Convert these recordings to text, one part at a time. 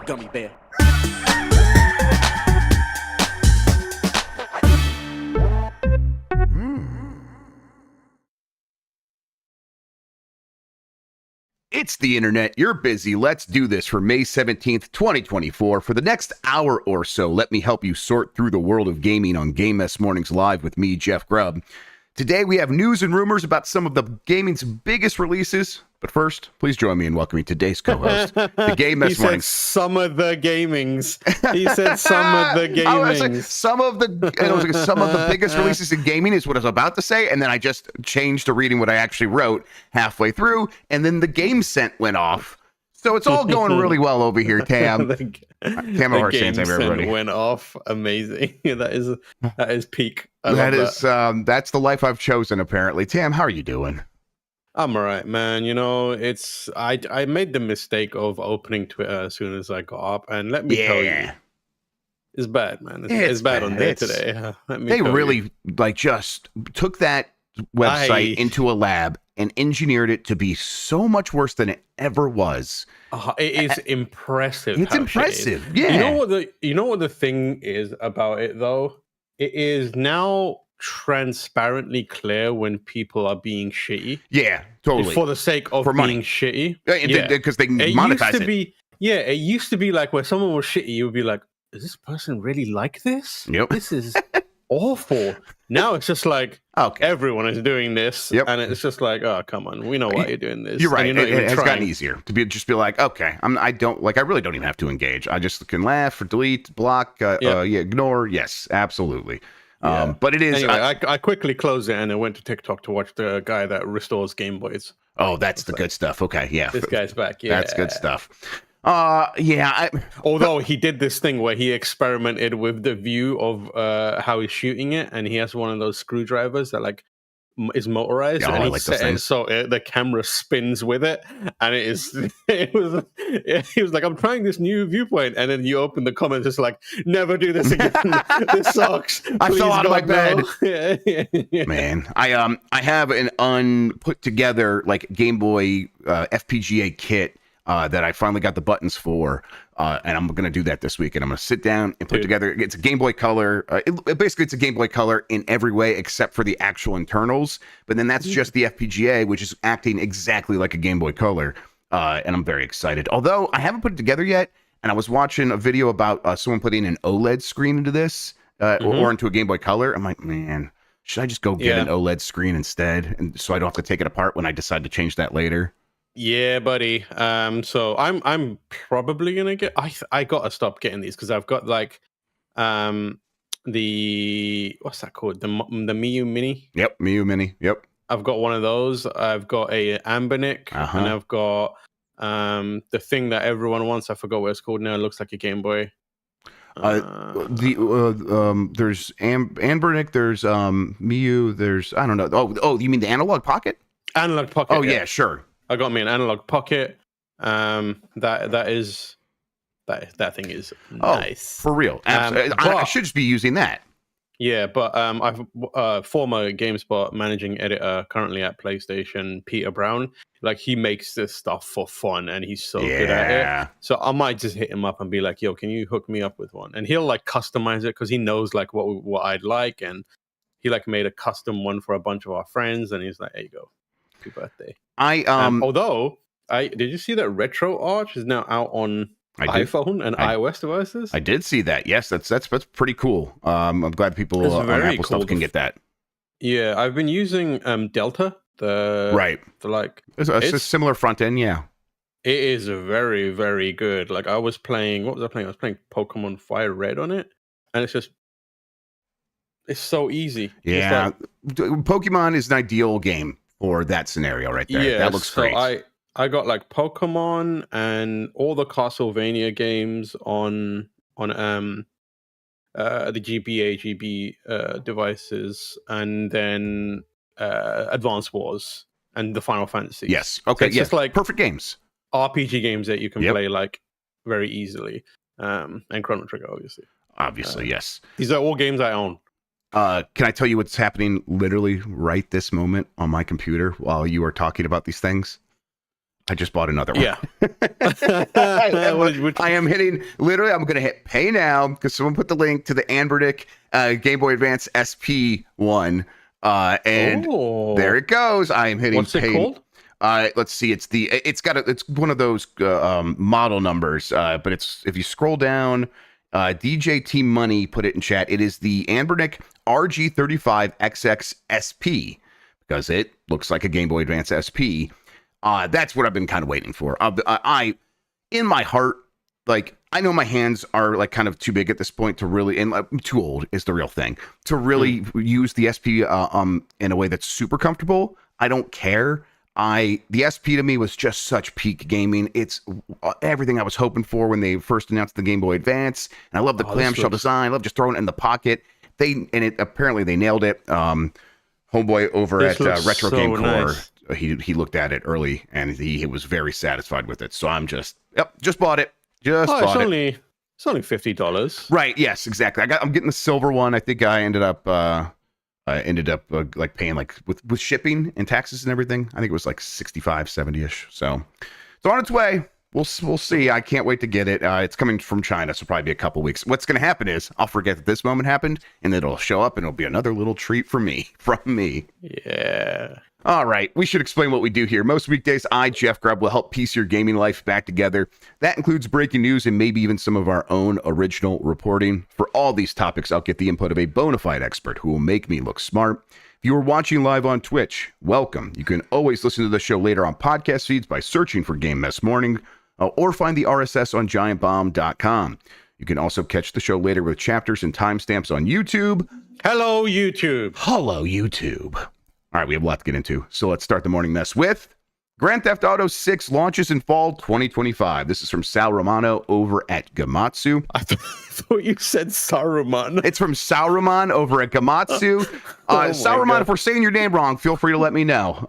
gummy bear. It's the internet. You're busy. Let's do this for May 17th, 2024. For the next hour or so, let me help you sort through the world of gaming on Game Mess Mornings Live with me, Jeff Grubb. Today, we have news and rumors about some of the gaming's biggest releases. But first, please join me in welcoming today's co-host, the Game Mess Mornings. Some of the gamings. He said some of the gamings. Some of the biggest releases in gaming is what I was about to say, and then I just changed to reading what I actually wrote halfway through, and then the game scent went off. So it's all going really well over here, Tam. The game scent went off. Amazing. that is peak. That's the life I've chosen, apparently. Tam, how are you doing? I'm all right, man. You know, I made the mistake of opening Twitter as soon as I got up, and let me tell you, it's bad, man. It's bad on there today. They really just took that website into a lab and engineered it to be so much worse than it ever was. It is impressive. It's impressive. Yeah. You know what the thing is about it though? It is now transparently clear when people are being shitty. Yeah, totally. For the sake of being shitty. Because they monetize it. It used to be like where someone was shitty, you would be like, is this person really like this? Yep. This is awful. Now it's just like, everyone is doing this. Yep. And it's just like, oh, come on. We know why you're doing this. You're right. It has trying. gotten easier to be like, okay, I really don't even have to engage. I just can laugh or delete, block, ignore. Yes, absolutely. Yeah. But it is. Anyway, I quickly closed it and I went to TikTok to watch the guy that restores Game Boys. Oh, that's the good stuff. Okay, yeah. This guy's back. Yeah, that's good stuff. Although he did this thing where he experimented with the view of how he's shooting it, and he has one of those screwdrivers that is motorized, and he set it so the camera spins with it, and he was like, I'm trying this new viewpoint, and then you open the comments, it's like, never do this again. This sucks. I fell out of my bed. Yeah. Man, I have an unput together Game Boy FPGA kit that I finally got the buttons for, and I'm going to do that this week. And I'm going to sit down and put together. It's a Game Boy Color. Basically, it's a Game Boy Color in every way except for the actual internals. But then that's just the FPGA, which is acting exactly like a Game Boy Color. And I'm very excited. Although I haven't put it together yet. And I was watching a video about someone putting an OLED screen into this or into a Game Boy Color. I'm like, man, should I just go get an OLED screen instead? And so I don't have to take it apart when I decide to change that later. Yeah, buddy. So I'm probably gonna get. I gotta stop getting these because I've got the what's that called? The Miu Mini. Yep, Miu Mini. Yep. I've got one of those. I've got a Ambernic, and I've got the thing that everyone wants. I forgot what it's called now. It looks like a Game Boy. There's Ambernic. There's Miu. There's I don't know. Oh, you mean the Analog Pocket? Analog Pocket. Oh yeah, sure. I got me an Analog Pocket. That thing is nice. For real. I should just be using that. Yeah, but I've former GameSpot managing editor currently at PlayStation, Peter Brown. He makes this stuff for fun, and he's so good at it. So I might just hit him up and be like, "Yo, can you hook me up with one?" And he'll customize it because he knows what I'd like, and he made a custom one for a bunch of our friends, and he's like, "There you go, happy birthday." Although did you see that Retro Arch is now out on iPhone and iOS devices? I did see that. Yes, that's pretty cool. I'm glad people on Apple stuff can get that. Yeah, I've been using Delta. It's a similar front end. Yeah, it is very, very good. I was playing. What was I playing? I was playing Pokemon Fire Red on it, and it's so easy. Yeah, Pokemon is an ideal game for that scenario right there. Yeah, that looks great. I got Pokemon and all the Castlevania games on the GB devices, and then Advance Wars and the Final Fantasy. Yes. Okay. So it's just perfect games. RPG games that you can play very easily. And Chrono Trigger, obviously. Obviously, yes. These are all games I own. Can I tell you what's happening literally right this moment on my computer while you are talking about these things? I just bought another one. Yeah. I am hitting, literally, I'm going to hit pay now because someone put the link to the Anbernic Game Boy Advance SP one. And there it goes. I am hitting What's it called? Let's see. It's one of those model numbers, but if you scroll down, DJ Team Money put it in chat. It is the Anbernic RG35XX SP because it looks like a Game Boy Advance SP. That's what I've been kind of waiting for. I in my heart, like, I know my hands are like kind of too big at this point to really, and I'm too old is the real thing, to really use the SP in a way that's super comfortable. I don't care. The SP to me was just such peak gaming. It's everything I was hoping for when they first announced the Game Boy Advance. And I love the clamshell design. I love just throwing it in the pocket. Apparently they nailed it. Homeboy over at Retro Game Core, he looked at it early and he was very satisfied with it. So I'm just bought it. It's only $50. Right. Yes, exactly. I'm getting the silver one. I think I ended up like paying like with shipping and taxes and everything. I think it was like 65, 70-ish. So it's on its way. We'll see. I can't wait to get it. It's coming from China, so probably be a couple weeks. What's going to happen is I'll forget that this moment happened, and it'll show up, and it'll be another little treat from me. Yeah. All right. We should explain what we do here. Most weekdays, I, Jeff Grubb, will help piece your gaming life back together. That includes breaking news and maybe even some of our own original reporting. For all these topics, I'll get the input of a bona fide expert who will make me look smart. If you are watching live on Twitch, welcome. You can always listen to the show later on podcast feeds by searching for Game Mess Morning, or find the RSS on giantbomb.com. You can also catch the show later with chapters and timestamps on YouTube. Hello, YouTube. Hello, YouTube. All right, we have a lot to get into, so let's start the morning mess with Grand Theft Auto 6 launches in fall 2025. This is from Sal Romano over at Gamatsu. I thought you said Saruman. It's from Saruman over at Gamatsu. Saruman, if we're saying your name wrong, feel free to let me know.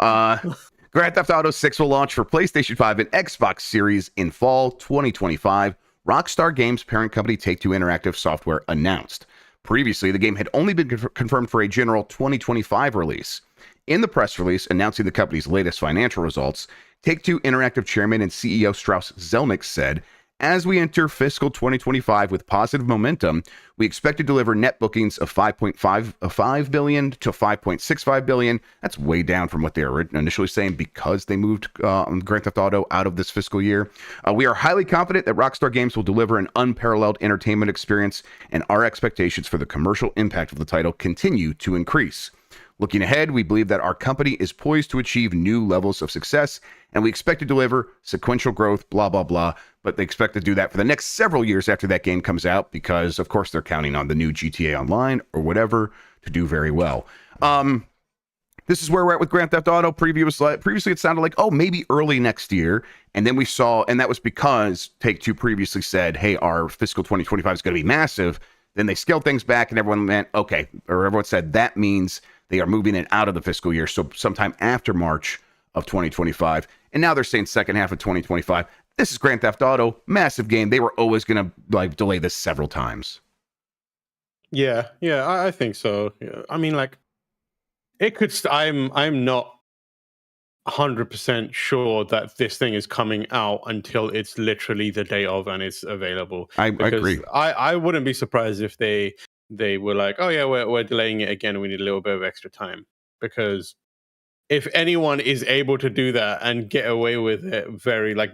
Grand Theft Auto 6 will launch for PlayStation 5 and Xbox Series in fall 2025. Rockstar Games parent company Take-Two Interactive Software announced. Previously, the game had only been confirmed for a general 2025 release. In the press release announcing the company's latest financial results, Take-Two Interactive Chairman and CEO Strauss Zelnick said, "As we enter fiscal 2025 with positive momentum, we expect to deliver net bookings of $5.5 billion to $5.65 billion. That's way down from what they were initially saying because they moved Grand Theft Auto out of this fiscal year. We are highly confident that Rockstar Games will deliver an unparalleled entertainment experience, and our expectations for the commercial impact of the title continue to increase. Looking ahead, we believe that our company is poised to achieve new levels of success, and we expect to deliver sequential growth, blah, blah, blah." But they expect to do that for the next several years after that game comes out because, of course, they're counting on the new GTA Online or whatever to do very well. This is where we're at with Grand Theft Auto. Previously, it sounded like, maybe early next year. And then we saw, and that was because Take-Two previously said, hey, our fiscal 2025 is going to be massive. Then they scaled things back and everyone said that means they are moving it out of the fiscal year, so sometime after March of 2025. And now they're saying second half of 2025. This is Grand Theft Auto, massive game. They were always going to delay this several times. Yeah, I think so. Yeah. I mean, like, it could. I'm not 100% sure that this thing is coming out until it's literally the day of and it's available. I agree. I wouldn't be surprised if they were like, oh yeah, we're delaying it again. We need a little bit of extra time, because if anyone is able to do that and get away with it,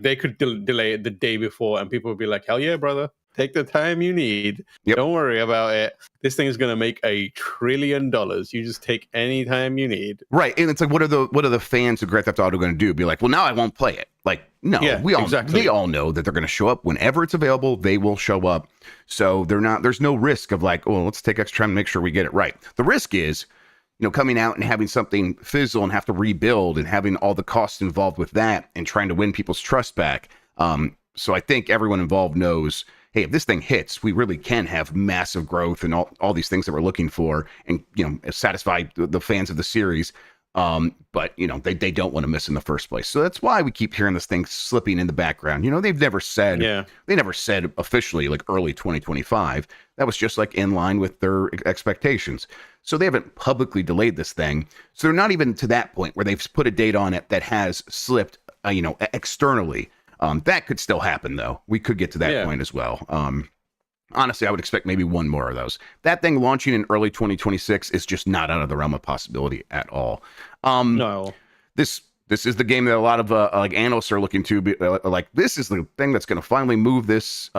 they could delay it the day before and people would be like, hell yeah, brother, take the time you need. Yep. Don't worry about it. This thing is going to make $1 trillion. You just take any time you need. Right. And it's like, what are the fans of Grand Theft Auto going to do? Be like, well, now I won't play it. Like, no, yeah, they all know that they're going to show up whenever it's available. They will show up. So there's no risk of like, oh, let's take extra time to make sure we get it right. The risk is, coming out and having something fizzle and have to rebuild and having all the costs involved with that and trying to win people's trust back. So I think everyone involved knows, hey, if this thing hits, we really can have massive growth and all these things that we're looking for and, satisfy the fans of the series. But, they don't want to miss in the first place. So that's why we keep hearing this thing slipping in the background. They've never said, they never said officially like early 2025. That was just like in line with their expectations. So they haven't publicly delayed this thing. So they're not even to that point where they've put a date on it that has slipped externally. That could still happen, though. We could get to that point as well. Honestly, I would expect maybe one more of those. That thing launching in early 2026 is just not out of the realm of possibility at all. No. This is the game that a lot of analysts are looking to be like. This is the thing that's going to finally move this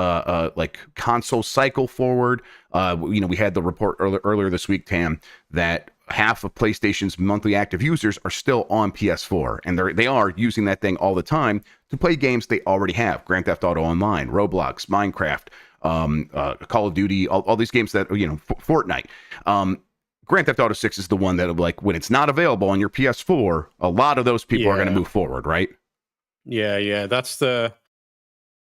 console cycle forward. We had the report earlier this week, Tam, that half of PlayStation's monthly active users are still on PS4, and they are using that thing all the time to play games they already have: Grand Theft Auto Online, Roblox, Minecraft, Call of Duty, all these games that Fortnite. Grand Theft Auto 6 is the one that, like, when it's not available on your PS4, a lot of those people are going to move forward, right? Yeah.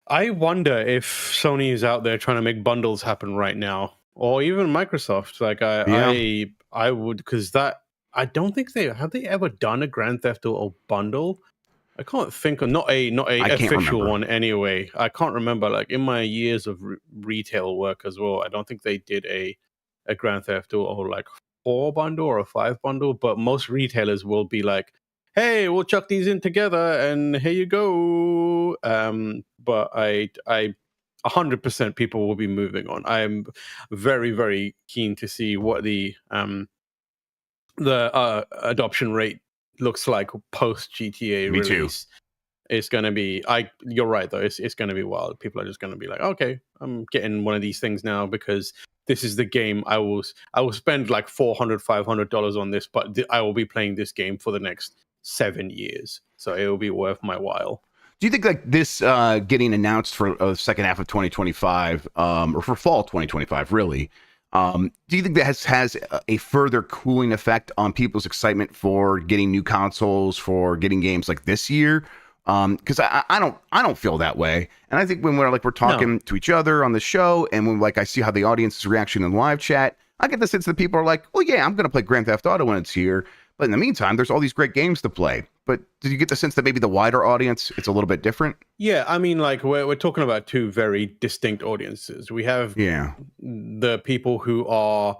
I wonder if Sony is out there trying to make bundles happen right now, or even Microsoft. Like, I would, because I don't think have they ever done a Grand Theft Auto bundle. I can't think of not a official one anyway. I can't remember. Like, in my years of retail work as well, I don't think they did a Grand Theft Auto like 4 bundle or a 5 bundle. But most retailers will be like, "Hey, we'll chuck these in together, and here you go." But I 100% people will be moving on. I am very, very keen to see what the adoption rate looks like post GTA release. Too. It's going to be, you're right though, it's going to be wild. People are just going to be like, okay, I'm getting one of these things now because this is the game I will spend like $400-$500 on this, but I will be playing this game for the next 7 years, so it will be worth my while. Do you think like this getting announced for the second half of 2025 or for fall 2025 really, do you think that has a further cooling effect on people's excitement for getting new consoles, for getting games like this year? Because I don't feel that way, and I think when we're talking to each other on the show, and when I see how the audience's reaction in live chat, I get the sense that people are like, well, yeah, I'm gonna play Grand Theft Auto when it's here, but in the meantime, there's all these great games to play. But did you get the sense that maybe the wider audience, it's a little bit different? Yeah, I mean, like we're talking about two very distinct audiences. We have the people who are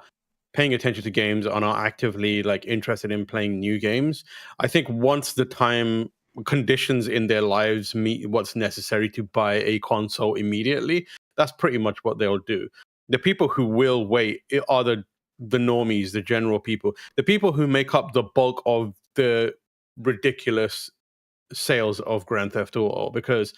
paying attention to games and are actively interested in playing new games. I think once the time conditions in their lives meet what's necessary to buy a console immediately, that's pretty much what they'll do. The people who will wait are the normies, the general people, the people who make up the bulk of the ridiculous sales of Grand Theft Auto, because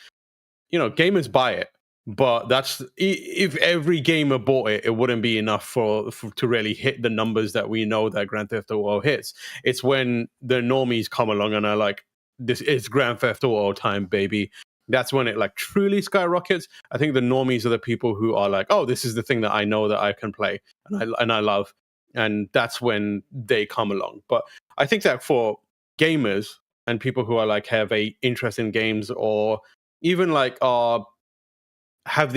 gamers buy it, but that's if every gamer bought it, it wouldn't be enough for to really hit the numbers that we know that Grand Theft Auto hits. It's when the normies come along and are like, this is Grand Theft Auto time, baby. That's when it truly skyrockets. I think the normies are the people who are like, oh, this is the thing that I know that I can play and I love, and that's when they come along. But I think that for gamers and people who are have a interest in games, or even have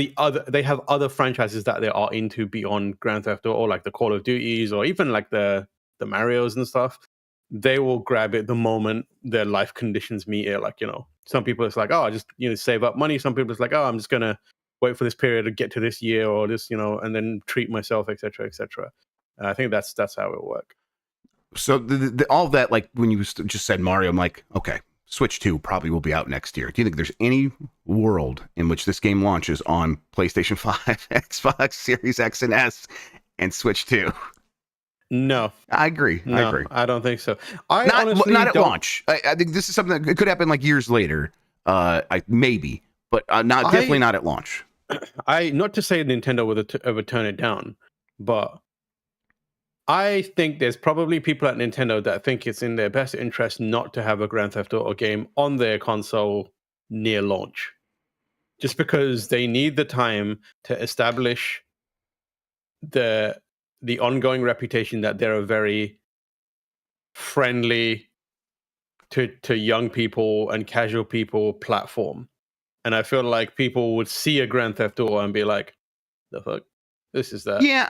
other franchises that they are into beyond Grand Theft Auto, like the Call of Duties or even the Marios and stuff, they will grab it the moment their life conditions meet it. Some people it's like, oh, I just save up money. Some people it's like, oh, I'm just gonna wait for this period to get to this year or this, and then treat myself, etc., etc. I think that's how it works. So all of that, when you just said Mario, I'm like, okay, Switch 2 probably will be out next year. Do you think there's any world in which this game launches on PlayStation 5, Xbox Series X and S, and Switch 2? No, I agree. I don't think so. Not at launch. I think this is something that could happen years later. Maybe, but definitely not at launch. Not to say Nintendo would ever turn it down, but I think there's probably people at Nintendo that think it's in their best interest not to have a Grand Theft Auto game on their console near launch, just because they need the time to establish the ongoing reputation that they're a very friendly to young people and casual people platform. And I feel like people would see a Grand Theft Auto and be like, the fuck? This is that. Yeah.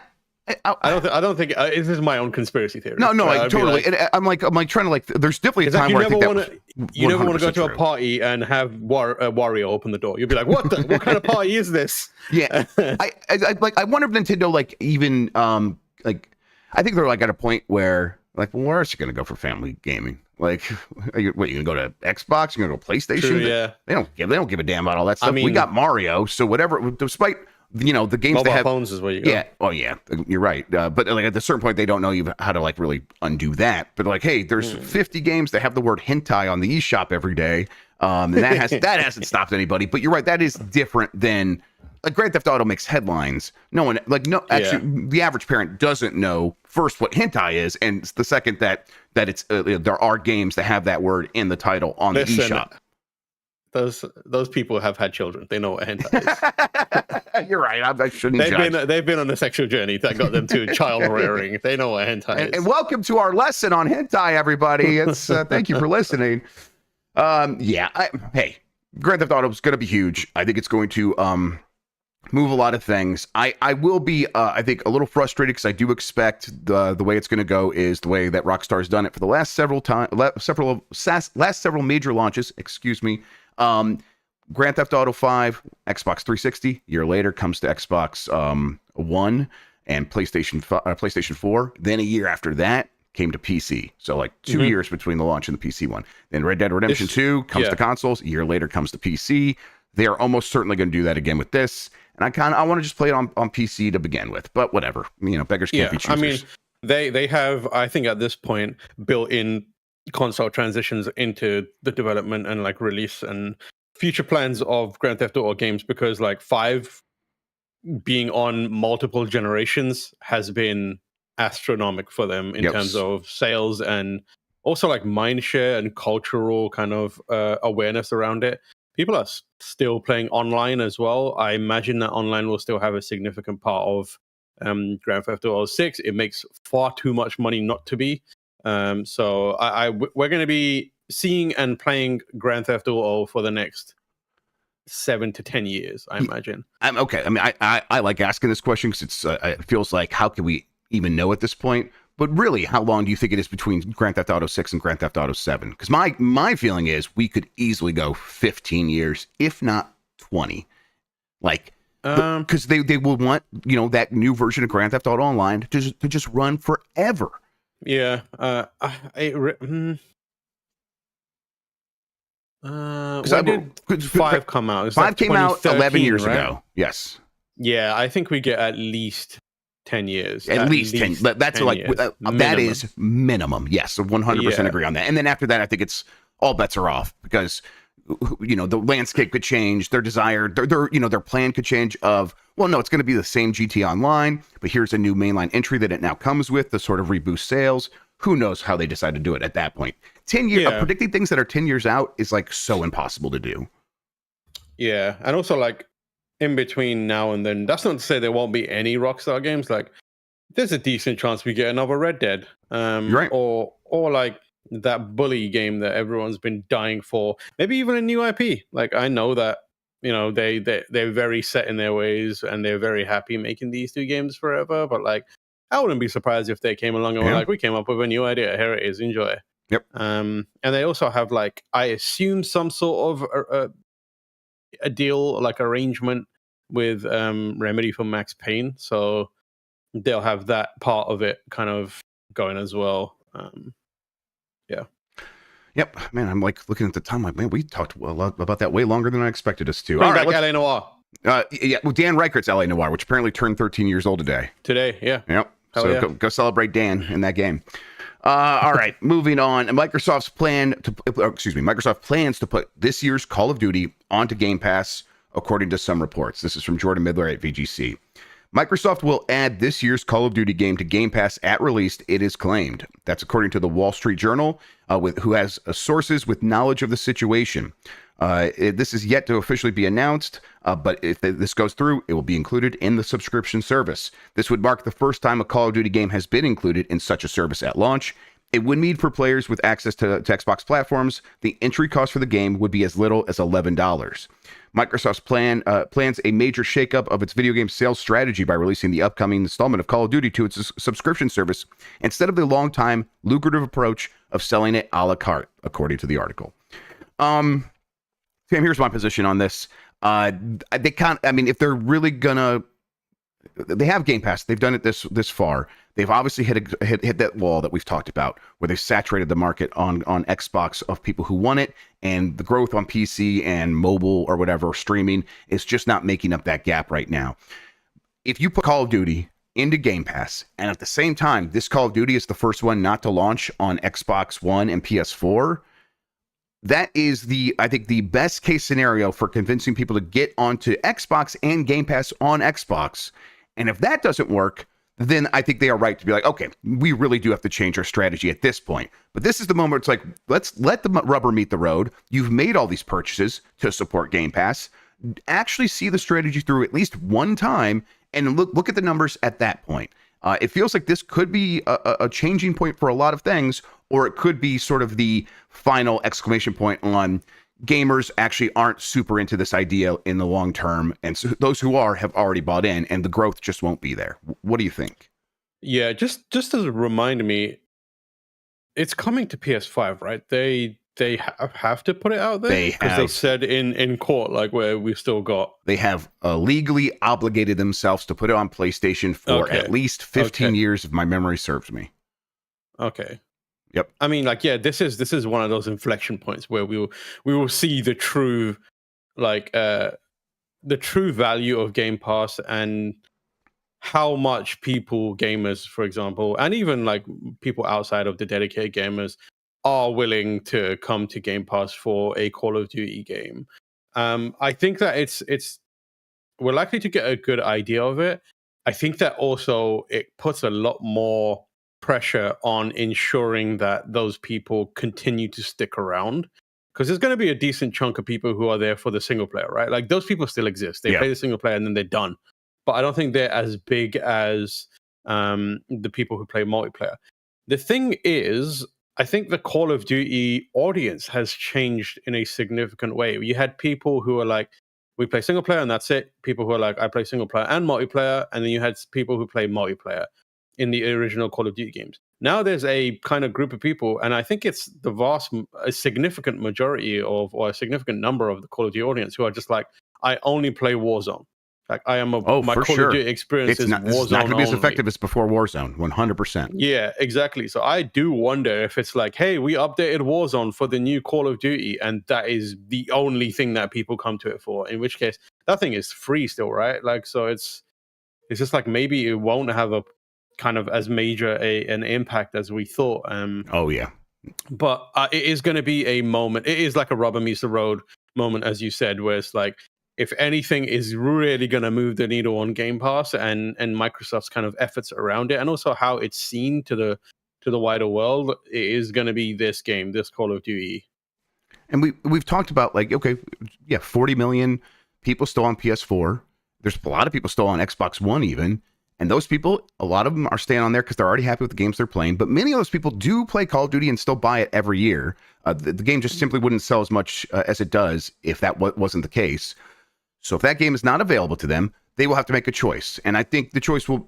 I don't think this is my own conspiracy theory. No, totally. I'm trying to there's definitely a time where I think you never want to go to a party and have Wario open the door. You'll be like, what kind of party is this? Yeah. I wonder if Nintendo even I think they're at a point where well, where else are you going to go for family gaming? Like, you gonna go to Xbox? You gonna go PlayStation? True, yeah. They don't give a damn about all that stuff. I mean, we got Mario, so whatever. Despite the games mobile they have, phones is where you go. yeah. Oh yeah, you're right. But like at a certain point, they don't know how to like really undo that. But like, hey, there's 50 games that have the word hentai on the eShop every day, and that hasn't stopped anybody. But you're right, that is different than. Like Grand Theft Auto makes headlines. The average parent doesn't know first what hentai is, and the second that it's there are games that have that word in the title on the eShop. Those people have had children. They know what hentai is. You're right. I shouldn't judge. They've been on a sexual journey that got them to child rearing. They know what hentai is. And welcome to our lesson on hentai, everybody. It's thank you for listening. Hey, Grand Theft Auto is going to be huge. I think it's going to move a lot of things. I will be, I think, a little frustrated because I do expect the way it's going to go is the way that Rockstar's done it for the last several major launches. Excuse me. Grand Theft Auto 5, Xbox 360. A year later comes to Xbox One and PlayStation 4. Then a year after that came to PC. So like 2 years between the launch and the PC one. Then Red Dead Redemption 2 comes to consoles. A year later comes to PC. They are almost certainly going to do that again with this. And I want to just play it on PC to begin with, but whatever, beggars can't be choosers. I mean, they have, I think at this point, built in console transitions into the development and like release and future plans of Grand Theft Auto games, because like 5 being on multiple generations has been astronomical for them in terms of sales and also like mindshare and cultural kind of awareness around it. People are still playing online as well. I imagine that online will still have a significant part of Grand Theft Auto 6. It makes far too much money not to be. So we're going to be seeing and playing Grand Theft Auto for the next 7 to 10 years, I imagine. Okay. I mean, I like asking this question because it feels like, how can we even know at this point? But really, how long do you think it is between Grand Theft Auto 6 and Grand Theft Auto 7? Because my feeling is we could easily go 15 years, if not 20. Like, because they will want, that new version of Grand Theft Auto Online to just run forever. Yeah. When did 5 come out? 5 came out 11 years ago. Yes. Yeah, I think we get at least 10 years. At least 10. That's 10 like years. That is minimum. Yes, 100% agree on that. And then after that, I think it's all bets are off because the landscape could change. Their desire, their plan could change. It's going to be the same GT Online, but here's a new mainline entry that it now comes with to sort of reboost sales. Who knows how they decide to do it at that point? 10 years predicting things that are 10 years out is like so impossible to do. Yeah, and also like, in between now and then, that's not to say there won't be any Rockstar games. Like, there's a decent chance we get another Red Dead, right? Or like that Bully game that everyone's been dying for. Maybe even a new IP. Like, I know that they're very set in their ways and they're very happy making these 2 games forever. But like, I wouldn't be surprised if they came along and were like, we came up with a new idea. Here it is. Enjoy. Yep. And they also have like, I assume some sort of a deal, like arrangement with Remedy for Max Payne, so they'll have that part of it kind of going as well. Yep, man, I'm like looking at the time, like, man, we talked a lot about that way longer than I expected us to. All right, LA Noire. Dan Reichert's LA Noire, which apparently turned 13 years old today. Yeah. Yep. Go celebrate Dan in that game. All right, moving on. Microsoft plans to put this year's Call of Duty onto Game Pass, according to some reports. This is from Jordan Midler at VGC. Microsoft will add this year's Call of Duty game to Game Pass at release, it is claimed. That's according to the Wall Street Journal, who has sources with knowledge of the situation. This is yet to officially be announced, but if this goes through, it will be included in the subscription service. This would mark the first time a Call of Duty game has been included in such a service at launch. It would mean for players with access to Xbox platforms, the entry cost for the game would be as little as $11. Microsoft's plans a major shakeup of its video game sales strategy by releasing the upcoming installment of Call of Duty to its subscription service instead of the long-time lucrative approach of selling it a la carte, according to the article. Sam, here's my position on this. If they're really gonna they have Game Pass. They've done it this far. They've obviously hit that wall that we've talked about, where they've saturated the market on Xbox of people who want it, and the growth on PC and mobile or whatever streaming is just not making up that gap right now. If you put Call of Duty into Game Pass, and at the same time, this Call of Duty is the first one not to launch on Xbox One and PS4, that is I think the best case scenario for convincing people to get onto Xbox and Game Pass on Xbox. And if that doesn't work, then I think they are right to be like, okay, we really do have to change our strategy at this point. But this is the moment it's like, let's let the rubber meet the road. You've made all these purchases to support Game Pass. Actually see the strategy through at least one time and look at the numbers at that point. It feels like this could be a changing point for a lot of things, or it could be sort of the final exclamation point on gamers actually aren't super into this idea in the long term, and so those who are have already bought in, and the growth just won't be there. What do you think? Yeah, just as a reminder me, it's coming to PS5, right? They have to put it out there because they said in court, like, where we've still got. They have legally obligated themselves to put it on PlayStation for at least 15 years, if my memory serves me. Okay. Yep. I mean, like, yeah, this is one of those inflection points where we will see the true, like, the true value of Game Pass and how much people, gamers, for example, and even like people outside of the dedicated gamers, are willing to come to Game Pass for a Call of Duty game. I think that we're likely to get a good idea of it. I think that also it puts a lot more pressure on ensuring that those people continue to stick around, because there's going to be a decent chunk of people who are there for the single player, right? Like, those people still exist. They play the single player and then they're done. But I don't think they're as big as the people who play multiplayer. The thing is, I think the Call of Duty audience has changed in a significant way. You had people who are like, we play single player and that's it. People who are like, I play single player and multiplayer. And then you had people who play multiplayer in the original Call of Duty games. Now there's a kind of group of people, and I think it's a significant majority or a significant number of the Call of Duty audience who are just like, I only play Warzone. Like, I am my Call of Duty experience is Warzone. It's not going to be as effective as before Warzone, 100%. Yeah, exactly. So I do wonder if it's like, hey, we updated Warzone for the new Call of Duty, and that is the only thing that people come to it for. In which case, that thing is free still, right? Like, so it's just like, maybe it won't have a kind of as major an impact as we thought. Oh yeah, but it is going to be a moment. It is like a rubber meets the road moment, as you said, where it's like, if anything is really going to move the needle on Game Pass and Microsoft's kind of efforts around it, and also how it's seen to the wider world, it is going to be this game, this Call of Duty. And we've talked about, like, okay, yeah, 40 million people still on PS4. There's a lot of people still on Xbox One even. And those people, a lot of them are staying on there because they're already happy with the games they're playing. But many of those people do play Call of Duty and still buy it every year. The game just simply wouldn't sell as much as it does if that wasn't the case. So if that game is not available to them, they will have to make a choice. And I think the choice will,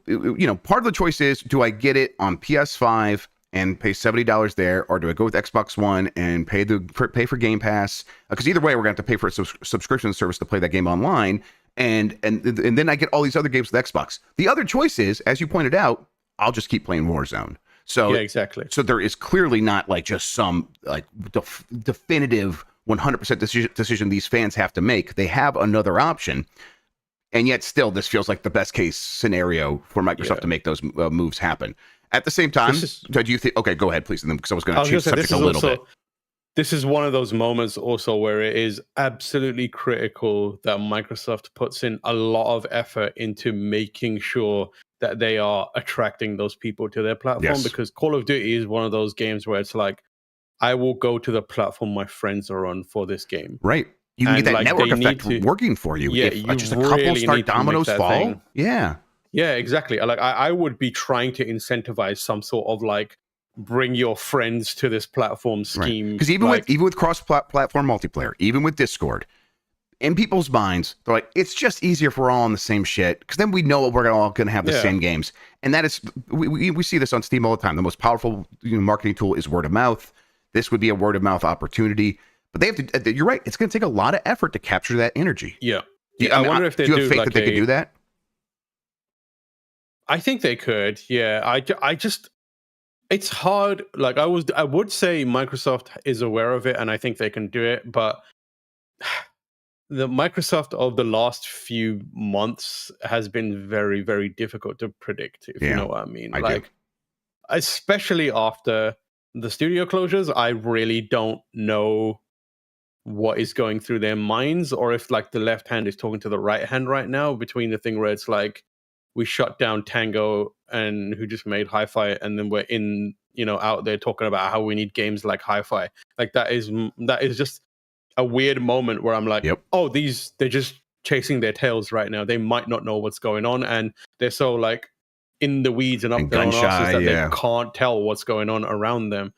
part of the choice is, do I get it on PS5 and pay $70 there, or do I go with Xbox One and pay for Game Pass? Because either way, we're going to have to pay for a subscription service to play that game online. And then I get all these other games with Xbox. The other choice is, as you pointed out, I'll just keep playing Warzone. So yeah, exactly. So there is clearly not like just some like definitive 100% decision these fans have to make. They have another option, and yet still, this feels like the best case scenario for Microsoft to make those moves happen. At the same time, do you think? Okay, go ahead, please. Because I was going to change the subject a little bit. This is one of those moments also where it is absolutely critical that Microsoft puts in a lot of effort into making sure that they are attracting those people to their platform. Because Call of Duty is one of those games where it's like, I will go to the platform my friends are on for this game. Right. You can get that network effect working for you. Yeah, if just a couple start dominoes fall. Thing. Yeah. Yeah, exactly. Like, I would be trying to incentivize some sort of like, bring your friends to this platform scheme. Because even with cross-platform multiplayer, even with Discord, in people's minds, they're like, it's just easier if we're all on the same shit, because then we know we're all going to have the same games. And that is, we see this on Steam all the time. The most powerful marketing tool is word of mouth. This would be a word of mouth opportunity. But they have to. You're right. It's going to take a lot of effort to capture that energy. Yeah. I wonder if do you have faith that they could do that? I think they could. Yeah, I just it's hard. Like I would say Microsoft is aware of it, and I think they can do it. But the Microsoft of the last few months has been very, very difficult to predict. If you know what I mean, I do. Especially after the studio closures, I really don't know what is going through their minds, or if like the left hand is talking to the right hand right now, between the thing where it's like we shut down Tango and who just made Hi-Fi, and then we're in, out there talking about how we need games like Hi-Fi. Like that is just a weird moment where I'm like, oh, they're just chasing their tails right now. They might not know what's going on, and they're so like in the weeds and up their own asses that they can't tell what's going on around them.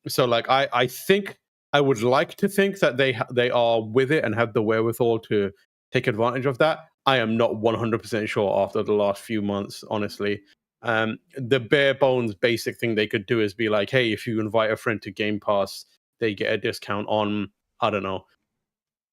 So like I think I would like to think that they are with it and have the wherewithal to take advantage of that. I am not 100% sure after the last few months, honestly. The bare bones basic thing they could do is be like, hey, if you invite a friend to Game Pass, they get a discount on, I don't know,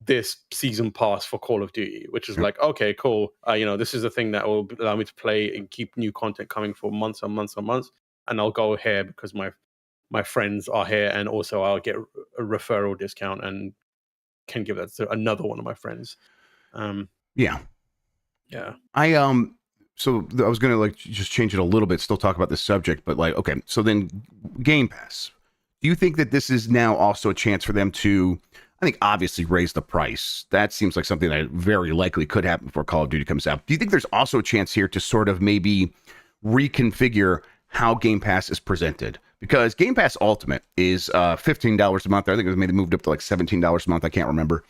this season pass for Call of Duty, which is like, okay, cool. This is the thing that will allow me to play and keep new content coming for months and months and months. And I'll go here because my friends are here, and also I'll get a referral discount and can give that to another one of my friends. Yeah. So I was gonna like just change it a little bit, still talk about this subject, but like, okay, so then Game Pass. Do you think that this is now also a chance for them to, I think, obviously raise the price? That seems like something that very likely could happen before Call of Duty comes out. Do you think there's also a chance here to sort of maybe reconfigure how Game Pass is presented? Because Game Pass Ultimate is $15 a month. I think it was maybe moved up to like $17 a month. I can't remember.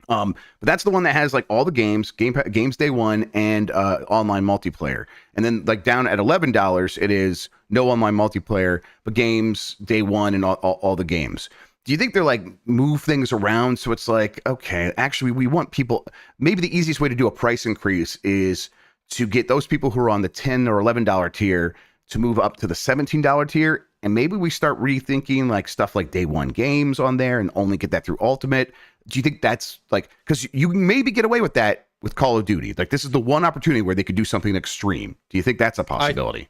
But that's the one that has like all the games, games day one, and online multiplayer. And then like down at $11, it is no online multiplayer, but games day one and all the games. Do you think they're like move things around so it's like, okay, actually we want people, maybe the easiest way to do a price increase is to get those people who are on the $10 or $11 tier to move up to the $17 tier, and maybe we start rethinking like stuff like day one games on there and only get that through Ultimate. Do you think that's like, because you maybe get away with that with Call of Duty? Like this is the one opportunity where they could do something extreme. Do you think that's a possibility?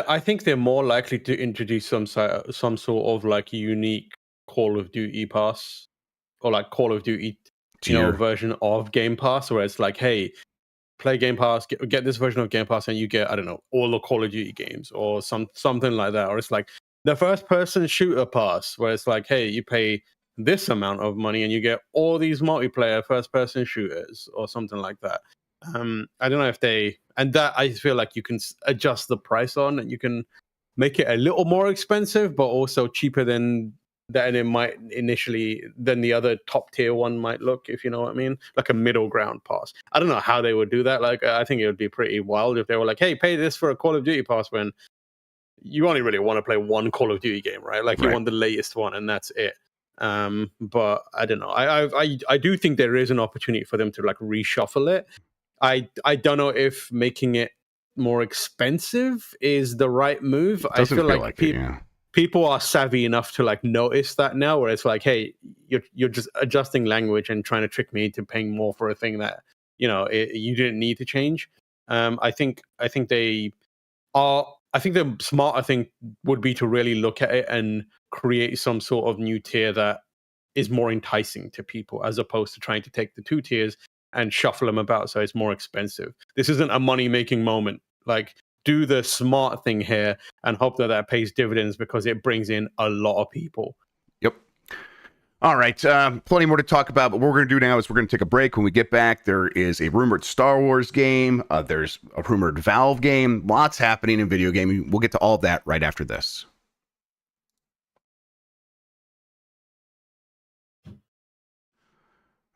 I think they're more likely to introduce some sort of like unique Call of Duty pass, or like Call of Duty version of Game Pass, where it's like, hey, play Game Pass, get this version of Game Pass, and you get, I don't know, all the Call of Duty games, or something like that. Or it's like the first person shooter pass, where it's like, hey, you pay this amount of money and you get all these multiplayer first person shooters, or something like that. I don't know if that I feel like you can adjust the price on, and you can make it a little more expensive, but also cheaper than it might initially, than the other top tier one might look, if you know what I mean, like a middle ground pass. I don't know how they would do that. Like, I think it would be pretty wild if they were like, hey, pay this for a Call of Duty pass, when you only really want to play one Call of Duty game, right? Like you want the latest one, and that's it. But I don't know. I do think there is an opportunity for them to like reshuffle it. I don't know if making it more expensive is the right move. I feel like people are savvy enough to like notice that now, where it's like, hey, you're just adjusting language and trying to trick me into paying more for a thing that you didn't need to change. I think the smarter thing would be to really look at it and create some sort of new tier that is more enticing to people, as opposed to trying to take the two tiers and shuffle them about so it's more expensive. This isn't a money-making moment. Like, do the smart thing here and hope that pays dividends, because it brings in a lot of people. Yep. All right. Plenty more to talk about, but what we're going to do now is we're going to take a break. When we get back, there is a rumored Star Wars game. There's a rumored Valve game. Lots happening in video gaming. We'll get to all of that right after this.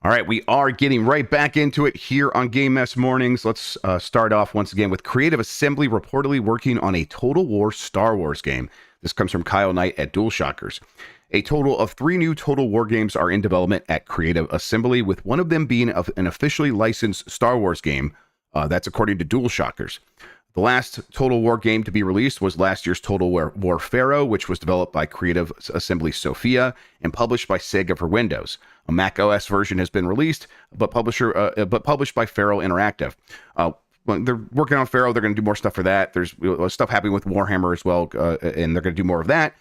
All right, we are getting right back into it here on Game Mess Mornings. Let's start off once again with Creative Assembly reportedly working on a Total War Star Wars game. This comes from Kyle Knight at DualShockers. A total of 3 new Total War games are in development at Creative Assembly, with one of them being an officially licensed Star Wars game. That's according to DualShockers. The last Total War game to be released was last year's Total War Pharaoh, which was developed by Creative Assembly Sophia and published by Sega for Windows. A Mac OS version has been released, but published by Pharaoh Interactive. they're working on Pharaoh. They're going to do more stuff for that. There's stuff happening with Warhammer as well, and they're going to do more of that.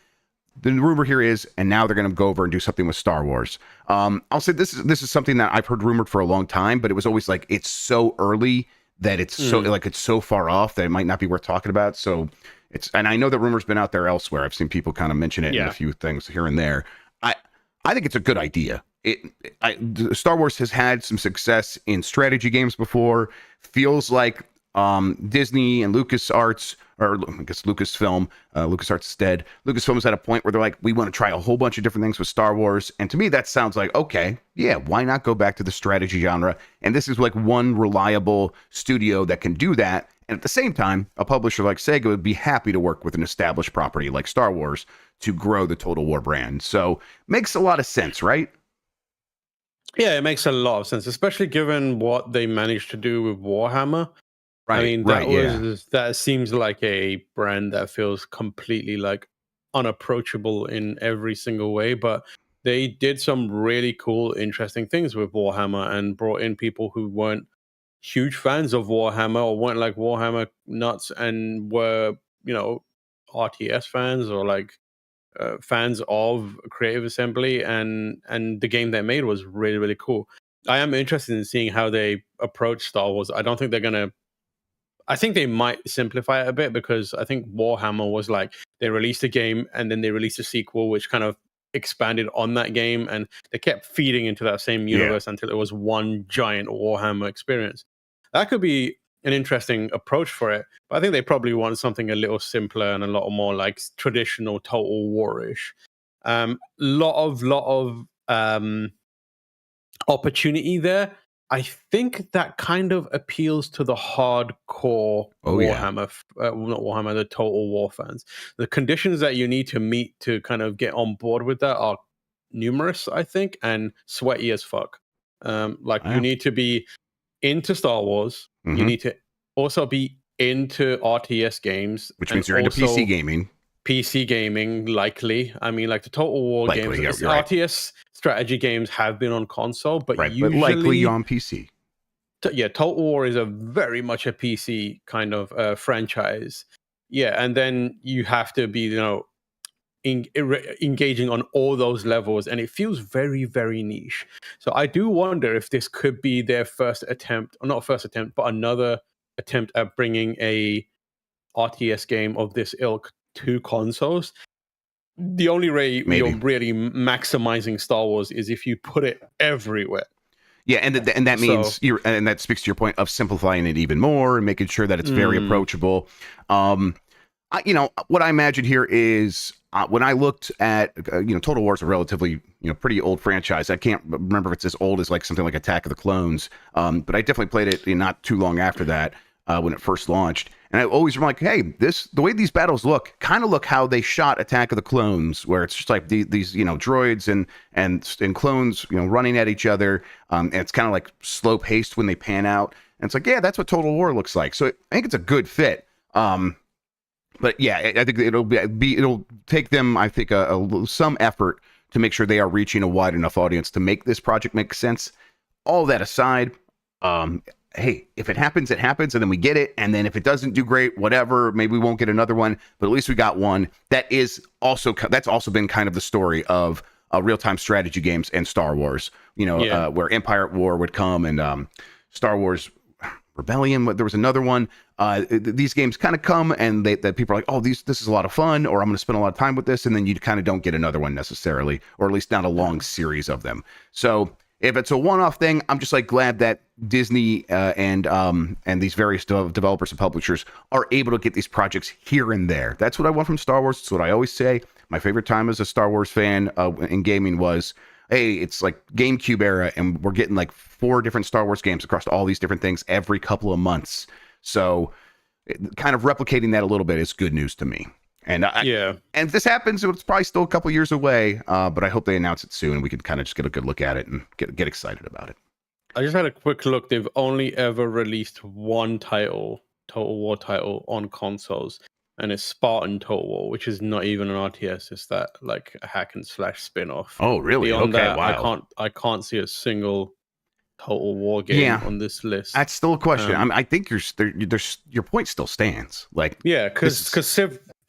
The rumor here is, and now they're going to go over and do something with Star Wars. I'll say this is something that I've heard rumored for a long time, but it was always like it's so early that it's so far off that it might not be worth talking about. So and I know that rumor's been out there elsewhere. I've seen people kind of mention it in a few things here and there. I think it's a good idea. Star Wars has had some success in strategy games before. Feels like Disney and LucasArts, or I guess Lucasfilm, LucasArts is dead. Lucasfilm is at a point where they're like, we want to try a whole bunch of different things with Star Wars. And to me, that sounds like, okay, yeah, why not go back to the strategy genre? And this is like one reliable studio that can do that. And at the same time, a publisher like Sega would be happy to work with an established property like Star Wars to grow the Total War brand. So makes a lot of sense, right? Yeah, it makes a lot of sense, especially given what they managed to do with Warhammer. Right, I mean, that seems like a brand that feels completely like unapproachable in every single way, but they did some really cool, interesting things with Warhammer and brought in people who weren't huge fans of Warhammer or weren't like Warhammer nuts and were, RTS fans or like fans of Creative Assembly, and the game they made was really, really cool. I am interested in seeing how they approach Star Wars. I think they might simplify it a bit, because I think Warhammer was like they released a game and then they released a sequel which kind of expanded on that game, and they kept feeding into that same universe until it was one giant Warhammer experience. That could be an interesting approach for it, but I think they probably want something a little simpler and a lot more like traditional Total War-ish. Lot of opportunity there. I think that kind of appeals to the hardcore Warhammer, not Warhammer, the Total War fans. The conditions that you need to meet to kind of get on board with that are numerous, I think, and sweaty as fuck. You need to be into Star Wars. You need to also be into RTS games, which means you're into PC gaming. PC gaming, likely. I mean, like the Total War games, RTS strategy games have been on console, but usually, but likely on PC. Total War is a very much a PC kind of franchise. Yeah, and then you have to be, engaging on all those levels, and it feels very, very niche. So I do wonder if this could be their first attempt, or not first attempt, but another attempt at bringing a RTS game of this ilk to consoles. The only way you're really maximizing Star Wars is if you put it everywhere. Yeah, and that means and that speaks to your point of simplifying it even more and making sure that it's very approachable. What I imagine here is when I looked at Total War is a relatively pretty old franchise. I can't remember if it's as old as like something like Attack of the Clones, but I definitely played it not too long after that when it first launched. And I always remember like, hey, the way these battles kind of look how they shot Attack of the Clones, where it's just like these droids and clones running at each other, and it's kind of like slow paced when they pan out. And it's like, yeah, that's what Total War looks like. So I think it's a good fit. But yeah, I think it'll take them, I think, some effort to make sure they are reaching a wide enough audience to make this project make sense. All that aside, hey, if it happens, it happens, and then we get it. And then if it doesn't do great, whatever, maybe we won't get another one. But at least we got one. That's also been kind of the story of real-time strategy games and Star Wars. Where Empire at War would come and Star Wars Rebellion. There was another one. These games kind of come and that people are like, oh, this is a lot of fun, or I'm going to spend a lot of time with this, and then you kind of don't get another one necessarily, or at least not a long series of them. So if it's a one-off thing, I'm just like glad that Disney and these various developers and publishers are able to get these projects here and there. That's what I want from Star Wars. It's what I always say. My favorite time as a Star Wars fan in gaming was, hey, it's like GameCube era, and we're getting like 4 different Star Wars games across all these different things every couple of months. So kind of replicating that a little bit is good news to me. And and if this happens, it's probably still a couple years away, but I hope they announce it soon and we can kind of just get a good look at it and get excited about it. I just had a quick look. They've only ever released one Total War title on consoles, and it's Spartan Total War, which is not even an RTS. It's that like a hack and slash spin-off. Oh, really? Beyond that, wow. I can't see a single Total War game on this list. That's still a question. I think your point still stands. Like, yeah, because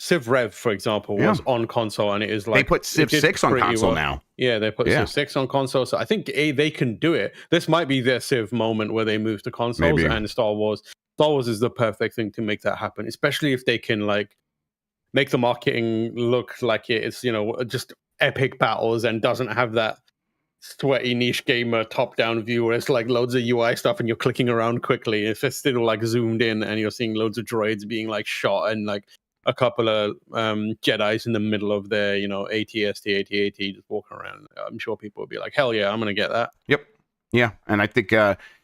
Civ Rev, for example, was on console, and it is like they put Civ 6 on console now. Yeah, they put Civ 6 on console, so I think they can do it. This might be their Civ moment where they move to consoles. And Star Wars is the perfect thing to make that happen, especially if they can like make the marketing look like it's, you know, just epic battles and doesn't have that sweaty niche gamer top-down view where it's like loads of UI stuff and you're clicking around quickly. If it's still like zoomed in and you're seeing loads of droids being like shot and like a couple of Jedis in the middle of their, you know, AT-ST, AT-AT just walking around, I'm sure people would be like, hell yeah, I'm gonna get that. Yep. Yeah, and I think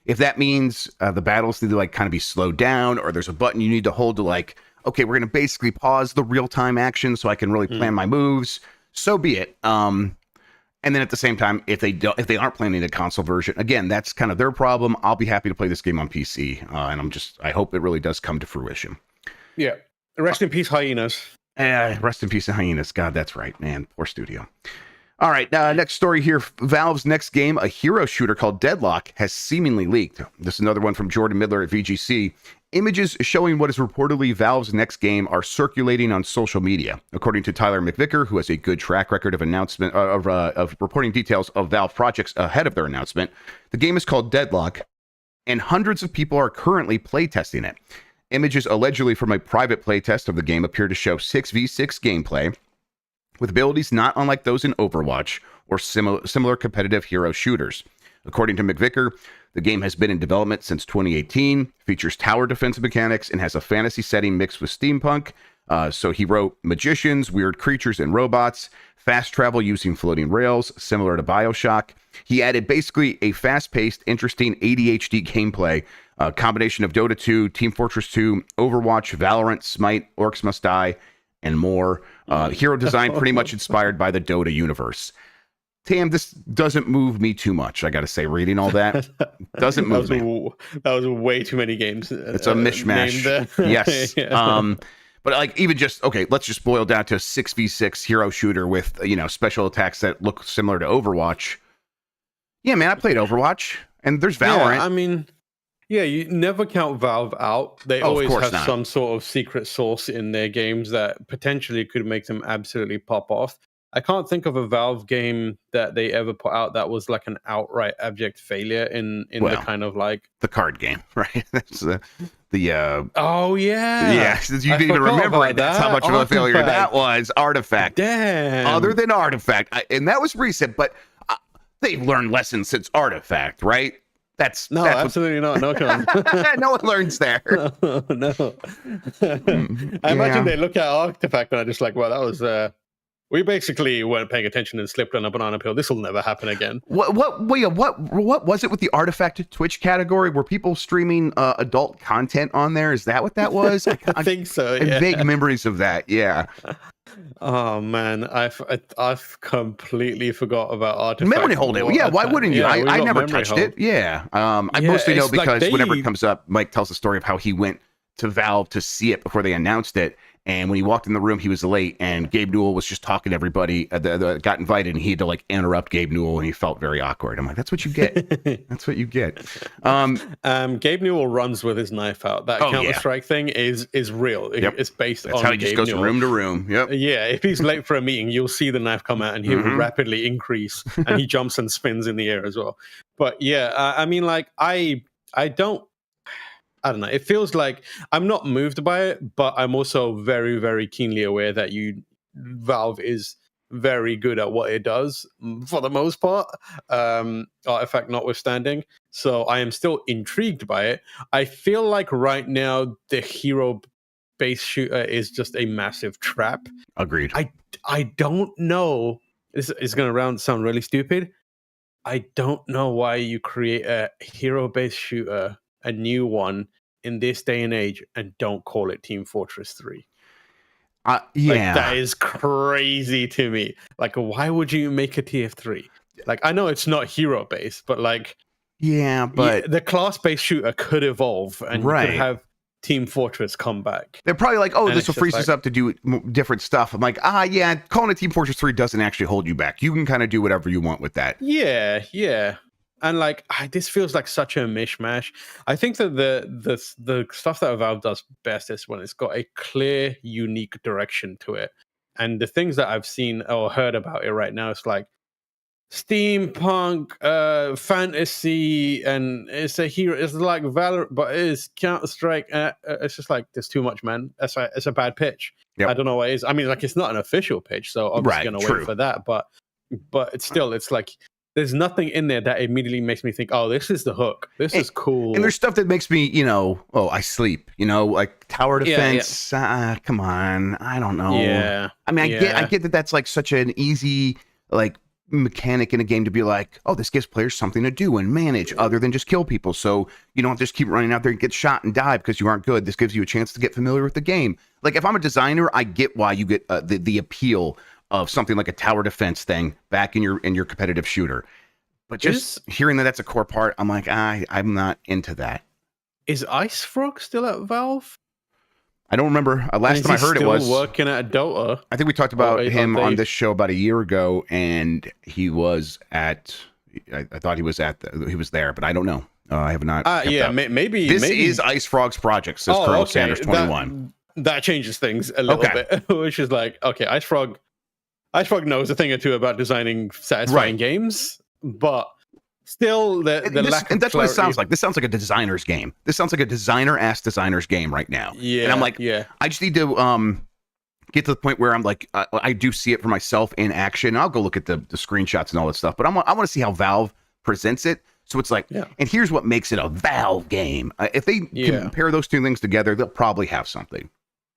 if that means the battles need to like kind of be slowed down, or there's a button you need to hold to like, okay, we're going to basically pause the real-time action so I can really plan my moves, so be it. And then at the same time, if they aren't planning a console version, again, that's kind of their problem. I'll be happy to play this game on PC, and I hope it really does come to fruition. Yeah. Rest in peace, Hyenas. Rest in peace, Hyenas. God, that's right, man. Poor studio. All right, next story here. Valve's next game, a hero shooter called Deadlock, has seemingly leaked. This is another one from Jordan Midler at VGC. Images showing what is reportedly Valve's next game are circulating on social media. According to Tyler McVicker, who has a good track record of of reporting details of Valve projects ahead of their announcement, the game is called Deadlock, and hundreds of people are currently playtesting it. Images allegedly from a private playtest of the game appear to show 6v6 gameplay, with abilities not unlike those in Overwatch or similar competitive hero shooters. According to McVicker, the game has been in development since 2018, features tower defense mechanics, and has a fantasy setting mixed with steampunk. So he wrote magicians, weird creatures and robots, fast travel using floating rails, similar to BioShock. He added basically a fast-paced, interesting ADHD gameplay, a combination of Dota 2, Team Fortress 2, Overwatch, Valorant, Smite, Orcs Must Die, and more. Hero design pretty much inspired by the Dota universe. Tam, this doesn't move me too much, I gotta say. Reading all that doesn't move me. That was way too many games. It's a mishmash. Yes. Yeah. But like even just, okay, let's just boil down to a 6v6 hero shooter with, you know, special attacks that look similar to Overwatch. Yeah, man, I played Overwatch, and there's Valorant. Yeah, I mean, yeah, you never count Valve out. They always have some sort of secret sauce in their games that potentially could make them absolutely pop off. I can't think of a Valve game that they ever put out that was like an outright abject failure in the kind of like the card game, right? That's oh yeah, yeah. You didn't even remember it. That's how much of a failure that was. Artifact. Damn. Other than Artifact, and that was recent, but they've learned lessons since Artifact, right? That's absolutely not. No chance. No one learns there. No. I imagine they look at Artifact and are just like, well, that was. We basically weren't paying attention and slipped on a banana peel. This will never happen again. What was it with the Artifact Twitch category? Were people streaming adult content on there? Is that what that was? I think so. Yeah. Vague memories of that. Yeah. Oh man, I've completely forgot about Artifact. Memory holding. Yeah, why wouldn't you? Yeah, I never touched it. Yeah. I mostly know because like whenever it comes up, Mike tells the story of how he went to Valve to see it before they announced it. And when he walked in the room, he was late, and Gabe Newell was just talking to everybody that got invited, and he had to like interrupt Gabe Newell, and he felt very awkward. I'm like, that's what you get. That's what you get. Gabe Newell runs with his knife out. That Counter-Strike thing is real. It's based that's on how he just goes from room to room. Yep. Yeah, if he's late for a meeting, you'll see the knife come out, and he will rapidly increase, and he jumps and spins in the air as well. But yeah, I mean, like I don't know. It feels like I'm not moved by it, but I'm also very, very keenly aware that Valve is very good at what it does for the most part, Artifact notwithstanding. So I am still intrigued by it. I feel like right now the hero-based shooter is just a massive trap. Agreed. I don't know. This is going to sound really stupid. I don't know why you create a hero-based shooter, a new one, in this day and age, and don't call it Team Fortress 3. Yeah. Like, that is crazy to me. Like, why would you make a TF3? Like, I know it's not hero-based, but like... Yeah, but... the class-based shooter could evolve, and you could have Team Fortress come back. They're probably like, oh, this will freeze us up to do different stuff. I'm like, calling it Team Fortress 3 doesn't actually hold you back. You can kind of do whatever you want with that. Yeah. And like this feels like such a mishmash. I think that the stuff that Valve does best is when it's got a clear, unique direction to it. And the things that I've seen or heard about it right now, it's like steampunk, fantasy, and it's a hero. It's like Valorant, but it's Counter-Strike. It's just like there's too much, man. It's a bad pitch. Yep. I don't know what it is. I mean, like it's not an official pitch, so obviously gonna wait for that. But it's like there's nothing in there that immediately makes me think, oh, this is the hook. This is cool. And there's stuff that makes me, I sleep. Like tower defense. Yeah. Come on, I don't know. Yeah. I mean, I get that that's like such an easy like mechanic in a game to be like, oh, this gives players something to do and manage other than just kill people. So you don't just keep running out there and get shot and die because you aren't good. This gives you a chance to get familiar with the game. Like if I'm a designer, I get why you get the appeal of something like a tower defense thing back in your competitive shooter. But just hearing that that's a core part, I'm like, I'm not into that. Is Ice Frog still at Valve? I don't remember. Last time I heard it was working at Dota. I think we talked about him on this show about a year ago, and he was at. I thought he was he was there, but I don't know. I have not. Maybe this is Ice Frog's project. Says Colonel Sanders 21. That changes things a little bit, which is like, okay, Ice Frog knows a thing or two about designing satisfying games, but still, the lack of that's clarity. What it sounds like. This sounds like a designer's game. This sounds like a designer's game right now. Yeah, and I'm like, I just need to get to the point where I'm like, I do see it for myself in action. I'll go look at the screenshots and all that stuff, but I want to see how Valve presents it. So it's like, and here's what makes it a Valve game. If they compare those two things together, they'll probably have something.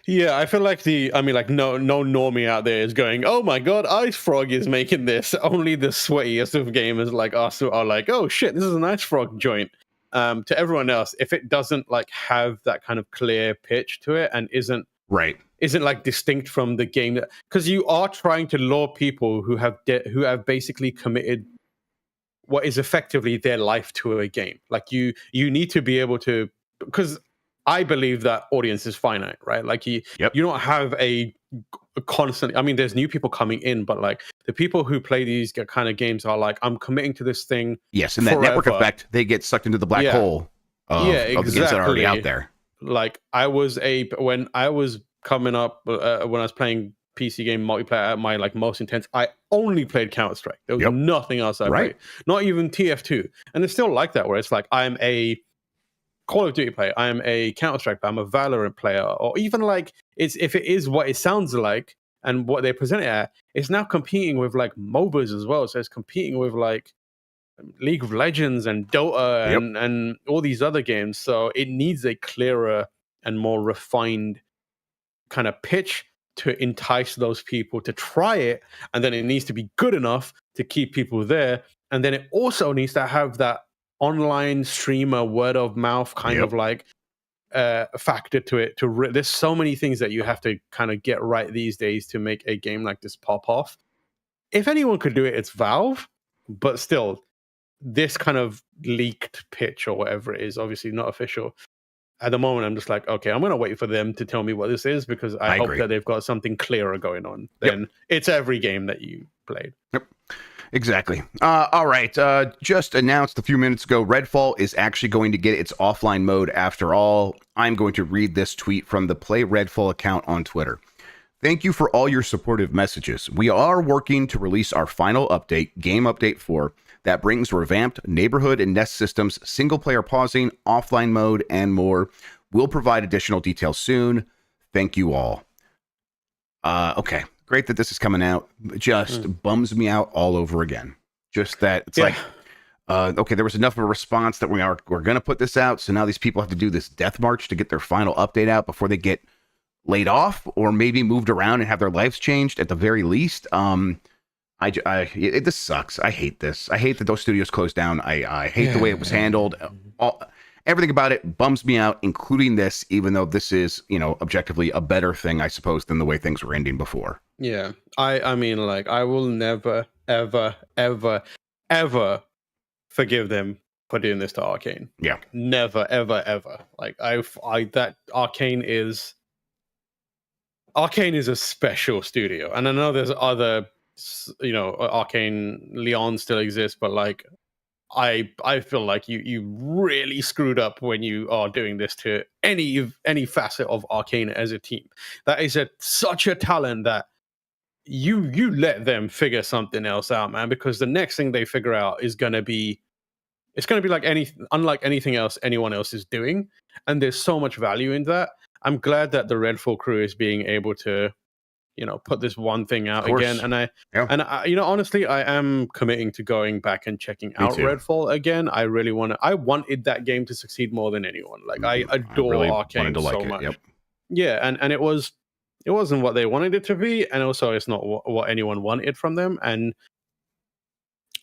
Yeah, I feel like no normie out there is going, oh my god, Ice Frog is making this. Only the sweatiest of gamers like us are like, oh shit, this is an Ice Frog joint. To everyone else, if it doesn't like have that kind of clear pitch to it and isn't like distinct from the game, because you are trying to lure people who have basically committed what is effectively their life to a game. Like you need to be able to, because I believe that audience is finite, right? Like you don't have a constant. I mean, there's new people coming in, but like the people who play these kind of games are like, I'm committing to this thing. Yes, and that network effect, they get sucked into the black hole of the games that are already out there. Like when I was coming up, when I was playing PC game multiplayer at my like most intense, I only played Counter-Strike. There was nothing else I played, not even TF2, and it's still like that where it's like I'm a Call of Duty player, I'm a Counter-Strike player, I'm a Valorant player, or even like if it is what it sounds like and what they present it at, it's now competing with like MOBAs as well. So it's competing with like League of Legends and Dota and all these other games. So it needs a clearer and more refined kind of pitch to entice those people to try it, and then it needs to be good enough to keep people there, and then it also needs to have that online streamer word of mouth kind of like factor to it. There's so many things that you have to kind of get right these days to make a game like this pop off. If anyone could do it, it's Valve, but still, this kind of leaked pitch or whatever it is, obviously not official. At the moment, I'm just like, okay, I'm going to wait for them to tell me what this is, because I hope that they've got something clearer going on than it's every game that you played. Yep. Exactly. All right. Just announced a few minutes ago, Redfall is actually going to get its offline mode after all. I'm going to read this tweet from the Play Redfall account on Twitter. Thank you for all your supportive messages. We are working to release our final update, Game Update 4, that brings revamped neighborhood and nest systems, single-player pausing, offline mode, and more. We'll provide additional details soon. Thank you all. Okay. Great that this is coming out. It just bums me out all over again. Just that it's like, okay, there was enough of a response that we're going to put this out. So now these people have to do this death march to get their final update out before they get laid off or maybe moved around and have their lives changed at the very least. This sucks. I hate this. I hate that those studios closed down. I hate the way it was handled. Everything about it bums me out, including this, even though this is, objectively a better thing, I suppose, than the way things were ending before. Yeah. I mean, like, I will never, ever, ever, ever forgive them for doing this to Arcane. Yeah. Never, ever, ever. Like, that Arcane is a special studio. And I know there's other, Arcane Leon still exists, but like, I feel like you really screwed up when you are doing this to any facet of Arcane as a team. That is such a talent that you let them figure something else out, man, because the next thing they figure out is going to be like unlike anything else anyone else is doing, and there's so much value in that. I'm glad that the Redfall crew is being able to, put this one thing out again. And I, honestly, I am committing to going back and checking out Redfall again. I really I wanted that game to succeed more than anyone. Like, I adore Arcane so much. Yep. Yeah, and it wasn't what they wanted it to be, and also it's not what anyone wanted from them. And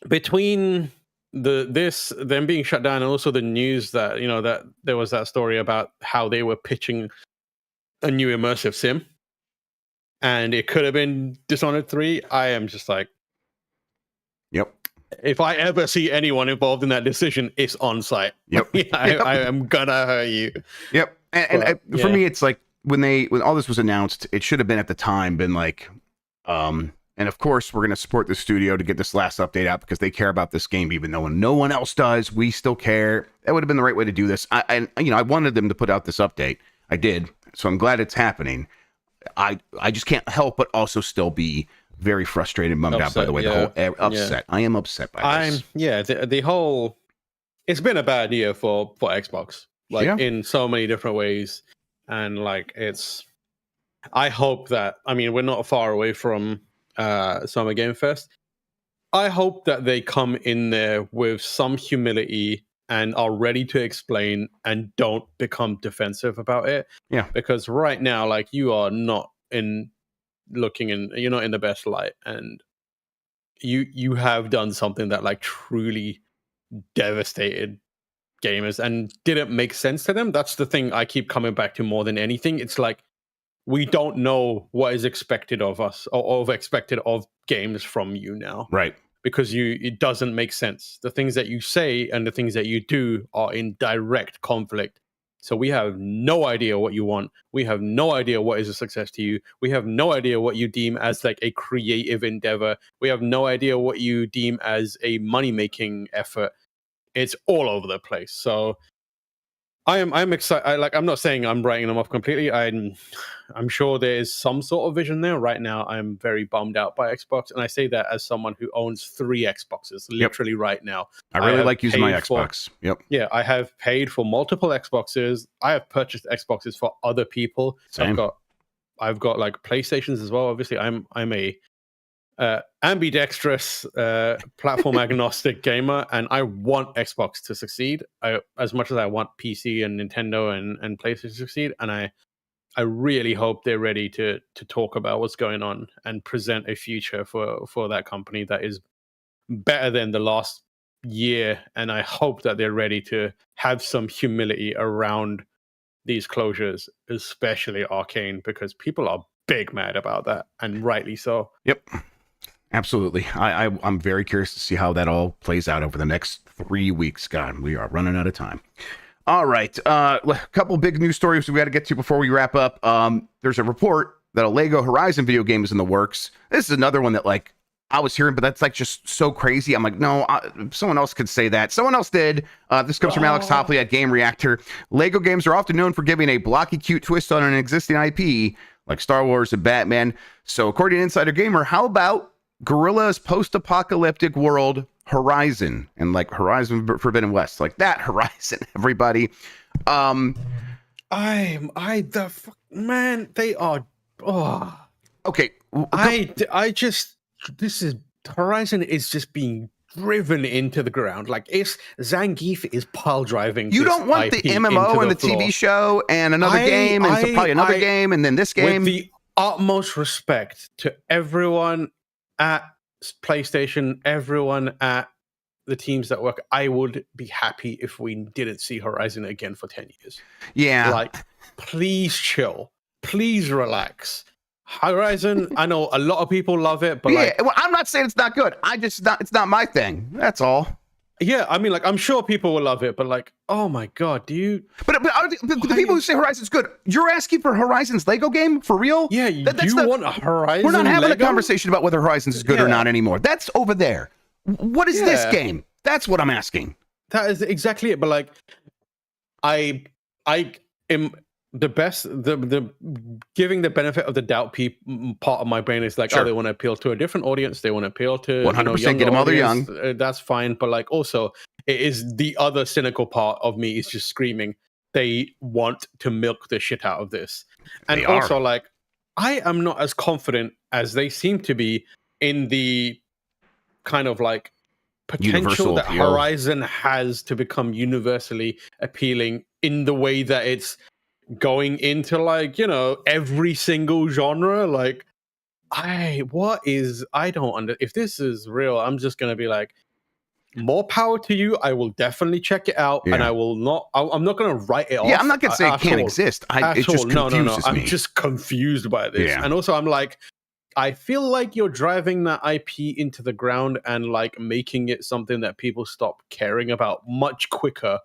between them being shut down and also the news that, that there was that story about how they were pitching a new immersive sim, and it could have been Dishonored 3, I am just like, yep. If I ever see anyone involved in that decision, it's on site. Yep. I am gonna hurt you. Yep. And for me, it's like when all this was announced, it should have been at the time been like, and of course we're gonna support the studio to get this last update out because they care about this game, even though no one else does. We still care. That would have been the right way to do this. I wanted them to put out this update. I did. So I'm glad it's happening. I just can't help but also still be very frustrated and bummed out by the way, the whole upset. Yeah. I am upset by this. The whole, it's been a bad year for Xbox, in so many different ways. And I hope that, we're not far away from Summer Game Fest. I hope that they come in there with some humility and are ready to explain and don't become defensive about it. Yeah. Because right now, you are not you're not in the best light, and you have done something that truly devastated gamers and didn't make sense to them. That's the thing I keep coming back to more than anything. It's we don't know what is expected of us or expected of games from you now. Right. Because it doesn't make sense. The things that you say and the things that you do are in direct conflict. So we have no idea what you want. We have no idea what is a success to you. We have no idea what you deem as a creative endeavor. We have no idea what you deem as a money-making effort. It's all over the place. So I'm excited. I'm not saying I'm writing them off completely. I'm sure there is some sort of vision there. Right now, I'm very bummed out by Xbox, and I say that as someone who owns 3 Xboxes literally right now. I really like using my Xbox. Yeah, I have paid for multiple Xboxes. I have purchased Xboxes for other people. Same. I've got PlayStations as well. Obviously, I'm a ambidextrous, platform agnostic gamer, and I want Xbox to succeed as much as I want PC and Nintendo and PlayStation to succeed. And I really hope they're ready to talk about what's going on and present a future for that company that is better than the last year. And I hope that they're ready to have some humility around these closures, especially Arcane, because people are big mad about that, and rightly so. Yep. Absolutely. I'm very curious to see how that all plays out over the next 3 weeks. God, we are running out of time. All right. A couple big news stories we got to get to before we wrap up. There's a report that a Lego Horizon video game is in the works. This is another one that I was hearing, but that's just so crazy. I'm like, no, someone else could say that. Someone else did. This comes from Alex Topley at Game Reactor. Lego games are often known for giving a blocky, cute twist on an existing IP, like Star Wars and Batman. So according to Insider Gamer, how about Guerrilla's post-apocalyptic world Horizon, and Horizon Forbidden West, that Horizon, everybody. Man, they are. Oh. Okay. Horizon is just being driven into the ground. Zangief is pile driving. You don't want the MMO and the TV show and another game and probably another game and then this game. With the utmost respect to everyone at PlayStation, everyone at the teams that work, I would be happy if we didn't see Horizon again for 10 years. Yeah. Please chill. Please relax. Horizon, I know a lot of people love it, but well, I'm not saying it's not good. It's not my thing. That's all. Yeah, I'm sure people will love it, but oh my God, do you? But the people who say Horizon's good, you're asking for Horizon's Lego game for real? Yeah, you want a Horizon? We're not having Lego? a conversation about whether Horizon's is good or not anymore. That's over there. What is this game? That's what I'm asking. That is exactly it. But like, I am the giving the benefit of the doubt part of my brain is like, Sure. oh, they want to appeal to a different audience. They want to appeal to 100% get them while they're young. That's fine. But like, also, it is the other cynical part of me is just screaming. They want to milk the shit out of this, and They also are. like, I am not as confident as they seem to be in the kind of like potential Universal that appeal. Horizon has to become universally appealing in the way that it's going into like, you know, every single genre. Like, I don't under, if this is real, I'm just gonna be like, more power to you. I will definitely check it out, and I will not. I'm not going to write it off. Yeah, I'm not going to say it can't exist. It just confuses me. I'm just confused by this, Yeah. and also I'm like, I feel like you're driving that IP into the ground and like making it something that people stop caring about much quicker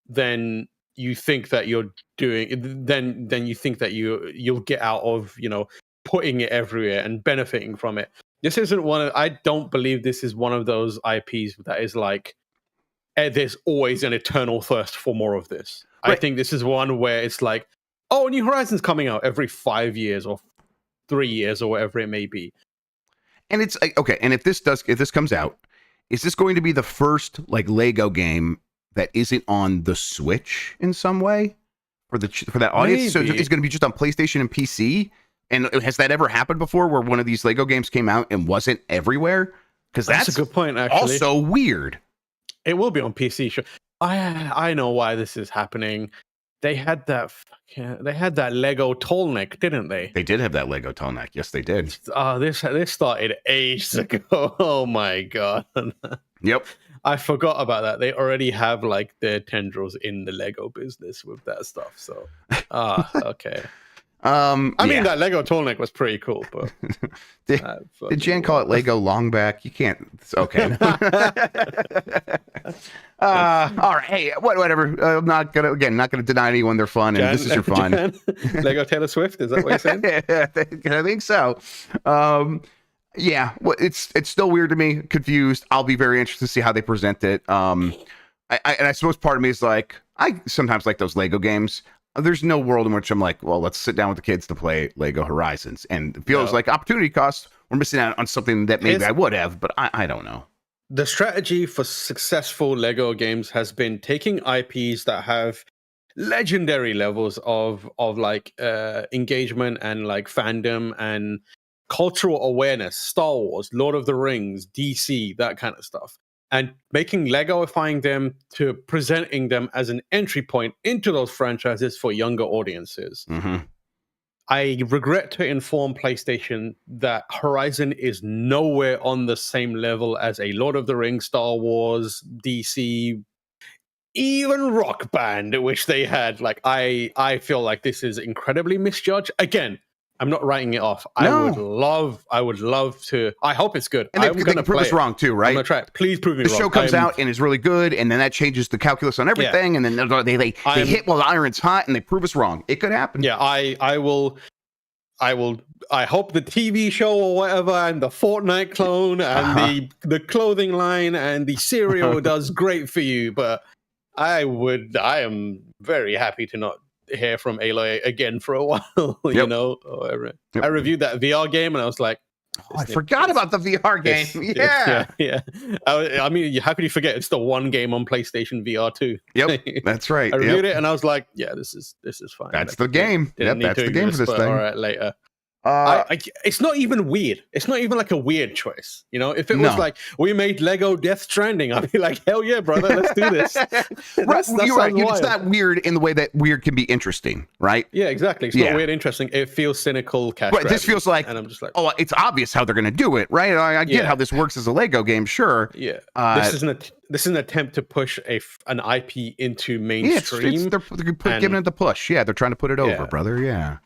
than you think that you're doing. Then you think that you'll get out of, you know, putting it everywhere and benefiting from it. This isn't I don't believe this is one of those IPs that is like, there's always an eternal thirst for more of this. Right. I think this is one where it's like, oh, New Horizons coming out every 5 years or 3 years or whatever it may be. And it's okay. And if this comes out, is this going to be the first like Lego game that isn't on the Switch in some way for that audience? Maybe. So it's going to be just on PlayStation and PC. And has that ever happened before where one of these Lego games came out and wasn't everywhere? Because that's a good point, actually. Also weird. It will be on PC. Sure. I know why this is happening. They had that Lego tall neck, didn't they? They did have that Lego tall neck. Yes, they did. This started ages ago. Oh my god. Yep. I forgot about that. They already have like their tendrils in the Lego business with that stuff. So, okay. I mean, that Lego tall neck was pretty cool, but did Jan call it Lego longback? You can't. It's okay. All right. Hey, whatever. I'm not gonna deny anyone their fun, and this is your fun. Lego Taylor Swift. Is that what you're saying? I think so. Yeah. Well, it's still weird to me. Confused. I'll be very interested to see how they present it. And I suppose part of me is like, I sometimes like those Lego games. There's no world in which I'm like, well, let's sit down with the kids to play Lego Horizons. And it feels like opportunity cost. We're missing out on something that maybe I would have, but I don't know. The strategy for successful Lego games has been taking IPs that have legendary levels of like engagement and like fandom and cultural awareness, Star Wars, Lord of the Rings, DC, that kind of stuff, and making Legoifying them to presenting them as an entry point into those franchises for younger audiences. Mm-hmm. I regret to inform PlayStation that Horizon is nowhere on the same level as a Lord of the Rings, Star Wars, DC, even Rock Band, which they had. Like, I feel like this is incredibly misjudged. Again, I'm not writing it off. No. I would love to. I hope it's good. And they can prove us wrong too, right? I'm gonna try it. Please prove me wrong. The show comes out and is really good, and then that changes the calculus on everything, and then they hit while the iron's hot, and they prove us wrong. It could happen. Yeah, I will. I hope the TV show or whatever, and the Fortnite clone, and the clothing line, and the cereal does great for you. But I am very happy to not hear from Aloy again for a while. You know, or whatever. I reviewed that VR game, and I was like, I forgot about the VR game. Yeah. I mean, how could you forget? It's the one game on PlayStation VR 2. Yep, that's right. I reviewed it, and I was like, yeah, this is fine. That's the game. Yep, that's the game for this thing. All right, later. It's not even weird. It's not even like a weird choice. You know, if it was like we made Lego Death Stranding, I'd be like, hell yeah, brother, let's do this. You're right. It's not weird in the way that weird can be interesting, right? Yeah, exactly. It's not weird, interesting. It feels cynical, cash grab. This feels like, and I'm just like, oh, it's obvious how they're going to do it, right? I get how this works as a Lego game, sure. Yeah. This is an attempt to push an IP into mainstream. They're giving it the push. Yeah, they're trying to put it over, brother. Yeah.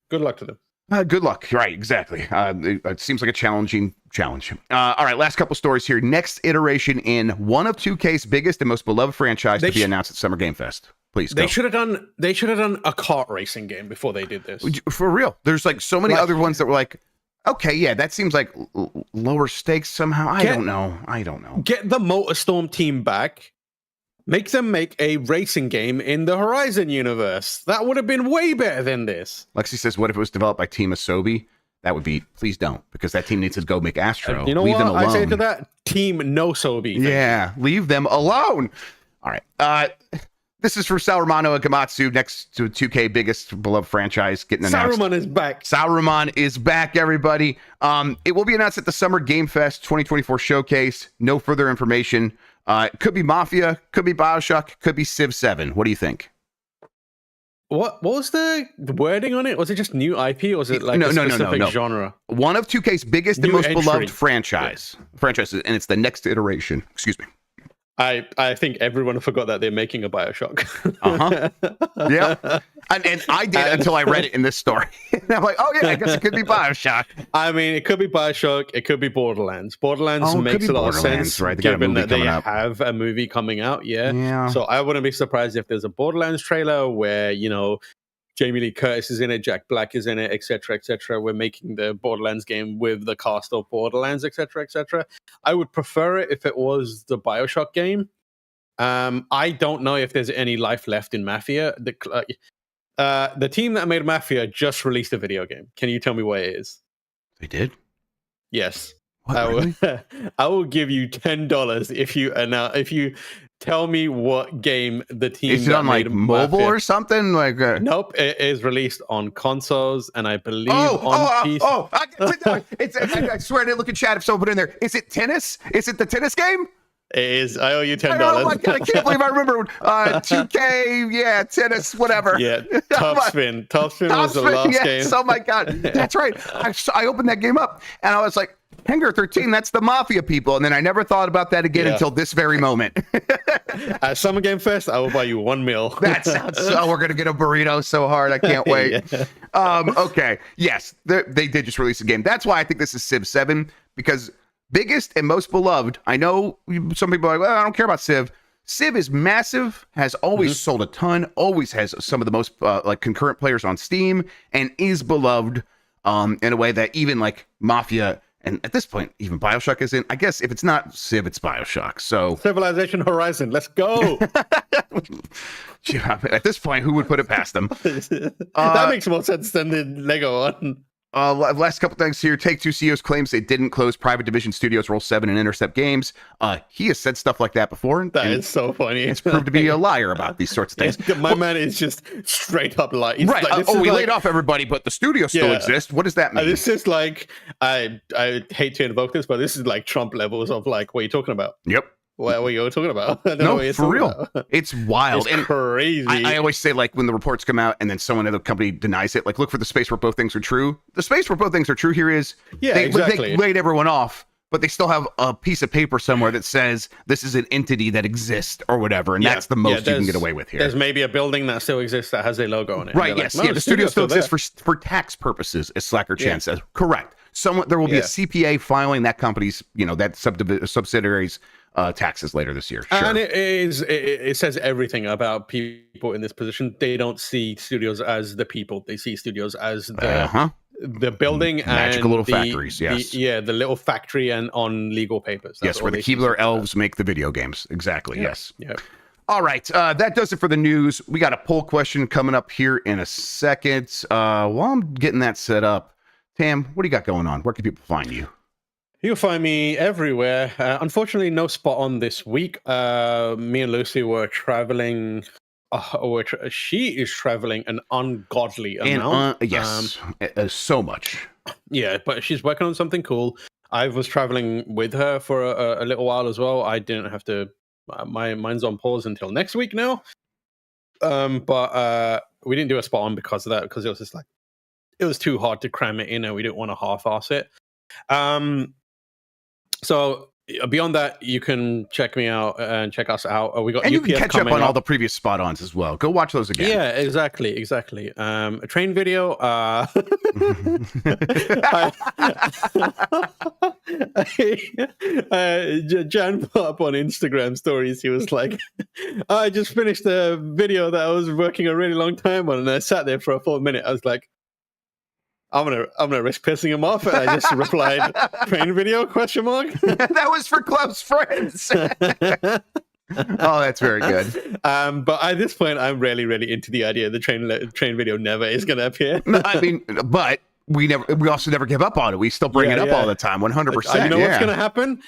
Good luck to them. Good luck. Right, exactly. It seems like a challenging challenge. All right, last couple stories here. Next iteration in one of 2K's biggest and most beloved franchise to be announced at Summer Game Fest. Please, They should have done a kart racing game before they did this. For real. There's like so many other ones that were like, Okay, yeah, that seems like lower stakes somehow. I don't know. Get the MotorStorm team back. Make them make a racing game in the Horizon universe. That would have been way better than this. Lexi says, what if it was developed by Team Asobi? That would be, please don't, because that team needs to go make Astro. You know leave what them alone. I say to that? Team No Sobi. Yeah, leave them alone. All right. This is for Saruman Akamatsu, next to 2K biggest beloved franchise getting announced. Saruman is back. Saruman is back, everybody. It will be announced at the Summer Game Fest 2024 showcase. No further information. It could be Mafia, could be BioShock, could be Civ 7. What do you think? What was the wording on it? Was it just new IP, or was it like a specific genre? One of 2K's biggest and most beloved franchises, and it's the next iteration. Excuse me. I think everyone forgot that they're making a BioShock. Yeah. And I did until I read it in this story. And I'm like, oh yeah, I guess it could be BioShock. I mean, it could be BioShock. It could be Borderlands. Borderlands makes a lot of sense, right? Given that they have a movie coming out. Yeah. So I wouldn't be surprised if there's a Borderlands trailer where, you know, Jamie Lee Curtis is in it, Jack Black is in it, etc., etc. We're making the Borderlands game with the cast of Borderlands, etc., etc. I would prefer it if it was the BioShock game. I don't know if there's any life left in Mafia. The team that made Mafia just released a video game. Can you tell me what it is? They did? Yes. What, really? I will give you $10 if you tell me what game the team is it on like mobile Mafia. Or something like Nope, it is released on consoles and I believe on PC. I swear I didn't look at chat if someone put in there. Is it tennis? Is it the tennis game? It is. I owe you $10. Oh my God, I can't believe I remember 2K, yeah, tennis, whatever. Yeah, Top Spin was the last game. Oh my God, that's right. I opened that game up and I was like, Hangar 13, that's the Mafia people. And then I never thought about that again until this very moment. At Summer Game Fest, I will buy you $1 million. That sounds so. We're going to get a burrito so hard. I can't wait. Okay. Yes, they did just release a game. That's why I think this is Civ 7, because biggest and most beloved. I know some people are like, well, I don't care about Civ. Civ is massive, has always sold a ton, always has some of the most like concurrent players on Steam, and is beloved in a way that even like Mafia, and at this point, even BioShock is in. I guess if it's not Civ, it's BioShock. So Civilization Horizon, let's go. At this point, who would put it past them? That makes more sense than the Lego one. Last couple things here. Take-Two CEOs claims they didn't close Private Division Studios, Roll 7, and Intercept Games. He has said stuff like that before. That is so funny. It's proved to be a liar about these sorts of things. My man is just straight up lying. Right. Like, we laid off everybody, but the studio still exists. What does that mean? This is like, I hate to invoke this, but this is like Trump levels of like, what are you talking about? Yep. What were you talking about? No, for real. It's wild. It's crazy. I always say, like, when the reports come out and then someone at the company denies it, like, look for the space where both things are true. The space where both things are true here is they laid everyone off, but they still have a piece of paper somewhere that says this is an entity that exists or whatever, and that's the most you can get away with here. There's maybe a building that still exists that has a logo on it. Right, yes. Like, no, the studio still exists for tax purposes, as Slacker Chan says. Correct. There will be a CPA filing that company's, that subsidiary's taxes later this year. Sure. And it says everything about people in this position. They don't see studios as the people. They see studios as the building magical and little factories. Yes. The little factory and on legal papers. That's where the Keebler elves make the video games. Exactly. Yeah. Yes. Yeah. All right. That does it for the news. We got a poll question coming up here in a second. While I'm getting that set up, Tam, what do you got going on? Where can people find you? You'll find me everywhere. Unfortunately, no spot on this week. Me and Lucy were traveling. She is traveling an ungodly amount. Yes, so much. Yeah, but she's working on something cool. I was traveling with her for a little while as well. I didn't have to. Mine's on pause until next week now. But we didn't do a spot on because of that, because it was just like it was too hard to cram it in, and we didn't want to half-ass it. So beyond that, you can check me out and check us out. We got and UPF you can catch up on up. all the previous spot-ons as well. Go watch those again. Yeah, exactly. A train video. Jan put up on Instagram stories. He was like, "I just finished a video that I was working a really long time on, and I sat there for a full minute." I was like, gonna risk pissing him off, and I just replied, "Train video?" ? That was for close friends. Oh, that's very good. But at this point, I'm really into the idea the train video never is gonna appear. I mean, but we also never give up on it. We still bring it up all the time, 100%. You know what's gonna happen?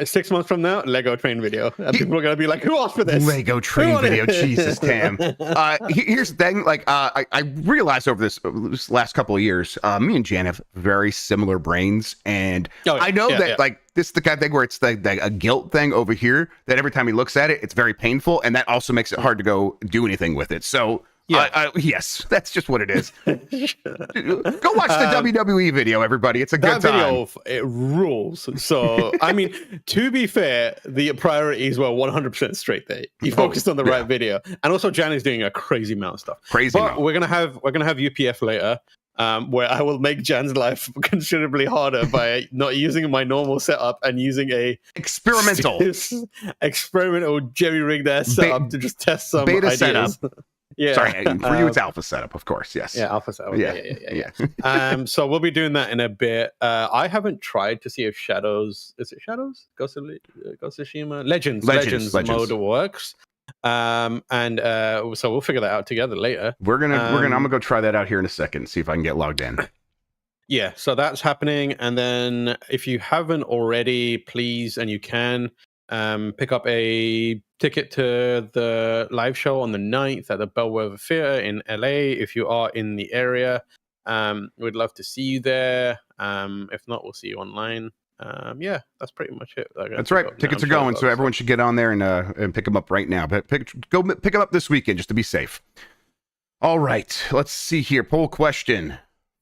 6 months from now, Lego train video. And people are going to be like, who asked for this? Lego train video. Jesus, Tam. Here's the thing. Like, I realized over this last couple of years, me and Jan have very similar brains. And I know that, like, this is the kind of thing where it's a guilt thing over here that every time he looks at it, it's very painful. And that also makes it hard to go do anything with it. So, yes, that's just what it is. Go watch the WWE video, everybody. It's a good time. That video, it rules. So, I mean, to be fair, the priorities were 100% straight there. He focused on the right video, and also Jan is doing a crazy amount of stuff. But we're gonna have UPF later, where I will make Jan's life considerably harder by not using my normal setup and using a experimental jerry-rigged setup to just test some beta ideas. Setup. Yeah. Sorry, for you it's alpha setup, of course. Yes. Yeah, alpha setup. Yeah. So we'll be doing that in a bit. I haven't tried to see if Shadows. Is it Shadows? Ghost of Tsushima? Legends mode works. So we'll figure that out together later. I'm gonna go try that out here in a second. See if I can get logged in. Yeah. So that's happening, and then if you haven't already, please, and you can. Pick up a ticket to the live show on the 9th at the Bellwether Theatre in LA. If you are in the area, we'd love to see you there. If not, we'll see you online. That's pretty much it. That's right. Tickets are going, so everyone should get on there and pick them up right now. But go pick them up this weekend just to be safe. All right, let's see here. Poll question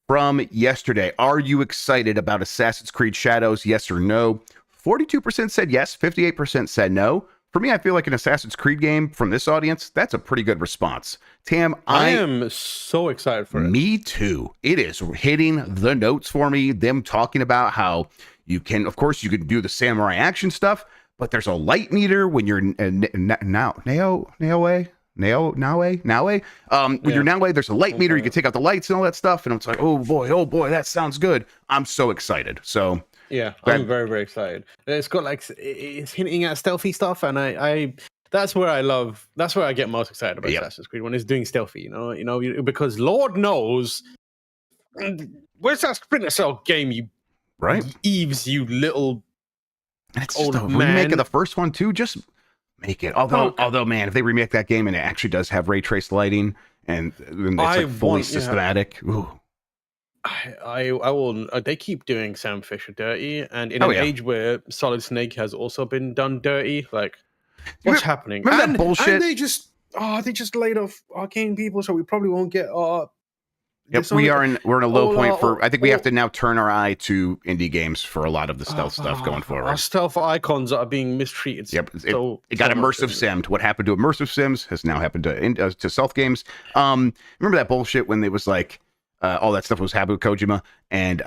from yesterday. Are you excited about Assassin's Creed Shadows? Yes or no? 42% said yes, 58% said no. For me, I feel like an Assassin's Creed game from this audience, that's a pretty good response. Tam, I am so excited for it. Me too. It is hitting the notes for me. Them talking about how you can do the samurai action stuff, but there's a light meter when you're when you're Naue, there's a light meter. You can take out the lights and all that stuff. And it's like, oh boy, that sounds good. I'm so excited. So yeah, I'm very, very excited. It's got it's hinting at stealthy stuff, and I that's where I get most excited about Assassin's Creed, when it's doing stealthy, because Lord knows, where's that Splinter Cell game, you Eves, you little and it's old man. Remake of the first one too, just make it. Although man, if they remake that game and it actually does have ray traced lighting and it's fully systematic, ooh. I will. They keep doing Sam Fisher dirty, and in an age where Solid Snake has also been done dirty, like what's happening? Remember that bullshit? And they just laid off Arcane people, so we probably won't get. Yep, we're in a low point I think we have to now turn our eye to indie games for a lot of the stealth stuff going forward. Our stealth icons are being mistreated. Yep, it got immersive simmed. What happened to immersive sims has now happened to stealth games. Remember that bullshit when it was like. All that stuff was happening with Kojima, and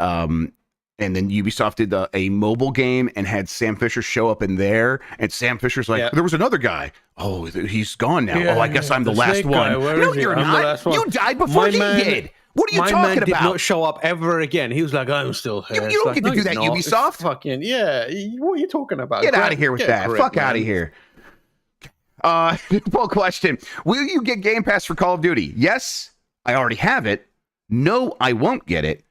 then Ubisoft did a mobile game and had Sam Fisher show up in there, and Sam Fisher's like, there was another guy. Oh, he's gone now. I guess I'm the last one. No, you're not. You died before he did. What are you talking about? My man did not show up ever again. He was like, I'm still here. You don't get to do that, Ubisoft. Fucking what are you talking about? Get out of here with that. Fuck out of here. Poll question: will you get Game Pass for Call of Duty? Yes, I already have it. No, I won't get it,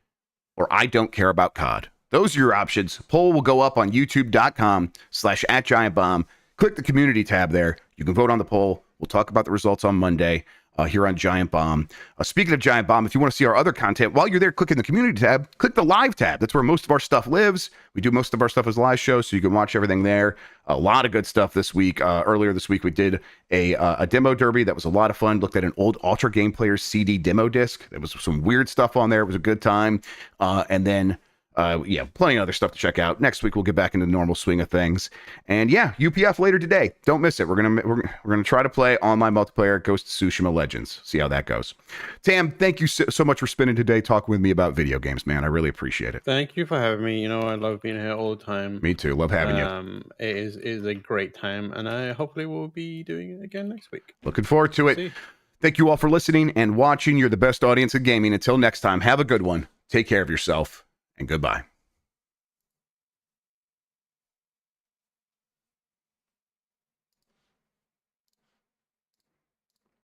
or I don't care about COD. Those are your options. Poll will go up on youtube.com/@GiantBomb. Click the community tab there. You can vote on the poll. We'll talk about the results on Monday here on Giant Bomb. Speaking of Giant Bomb, if you want to see our other content, while you're there clicking the community tab, click the live tab. That's where most of our stuff lives. We do most of our stuff as live shows, so you can watch everything there. A lot of good stuff this week. Earlier this week, we did a demo derby. That was a lot of fun. Looked at an old Ultra Game Player's CD demo disc. There was some weird stuff on there. It was a good time. And then plenty of other stuff to check out. Next week we'll get back into the normal swing of things. And UPF later today. Don't miss it. We're gonna try to play online multiplayer Ghost of Tsushima Legends. See how that goes. Tam, thank you so much for spending today talking with me about video games, man. I really appreciate it. Thank you for having me. I love being here all the time. Me too. Love having you. It is a great time, and I hopefully will be doing it again next week. Looking forward to it. Thank you all for listening and watching. You're the best audience in gaming. Until next time, have a good one. Take care of yourself, and goodbye.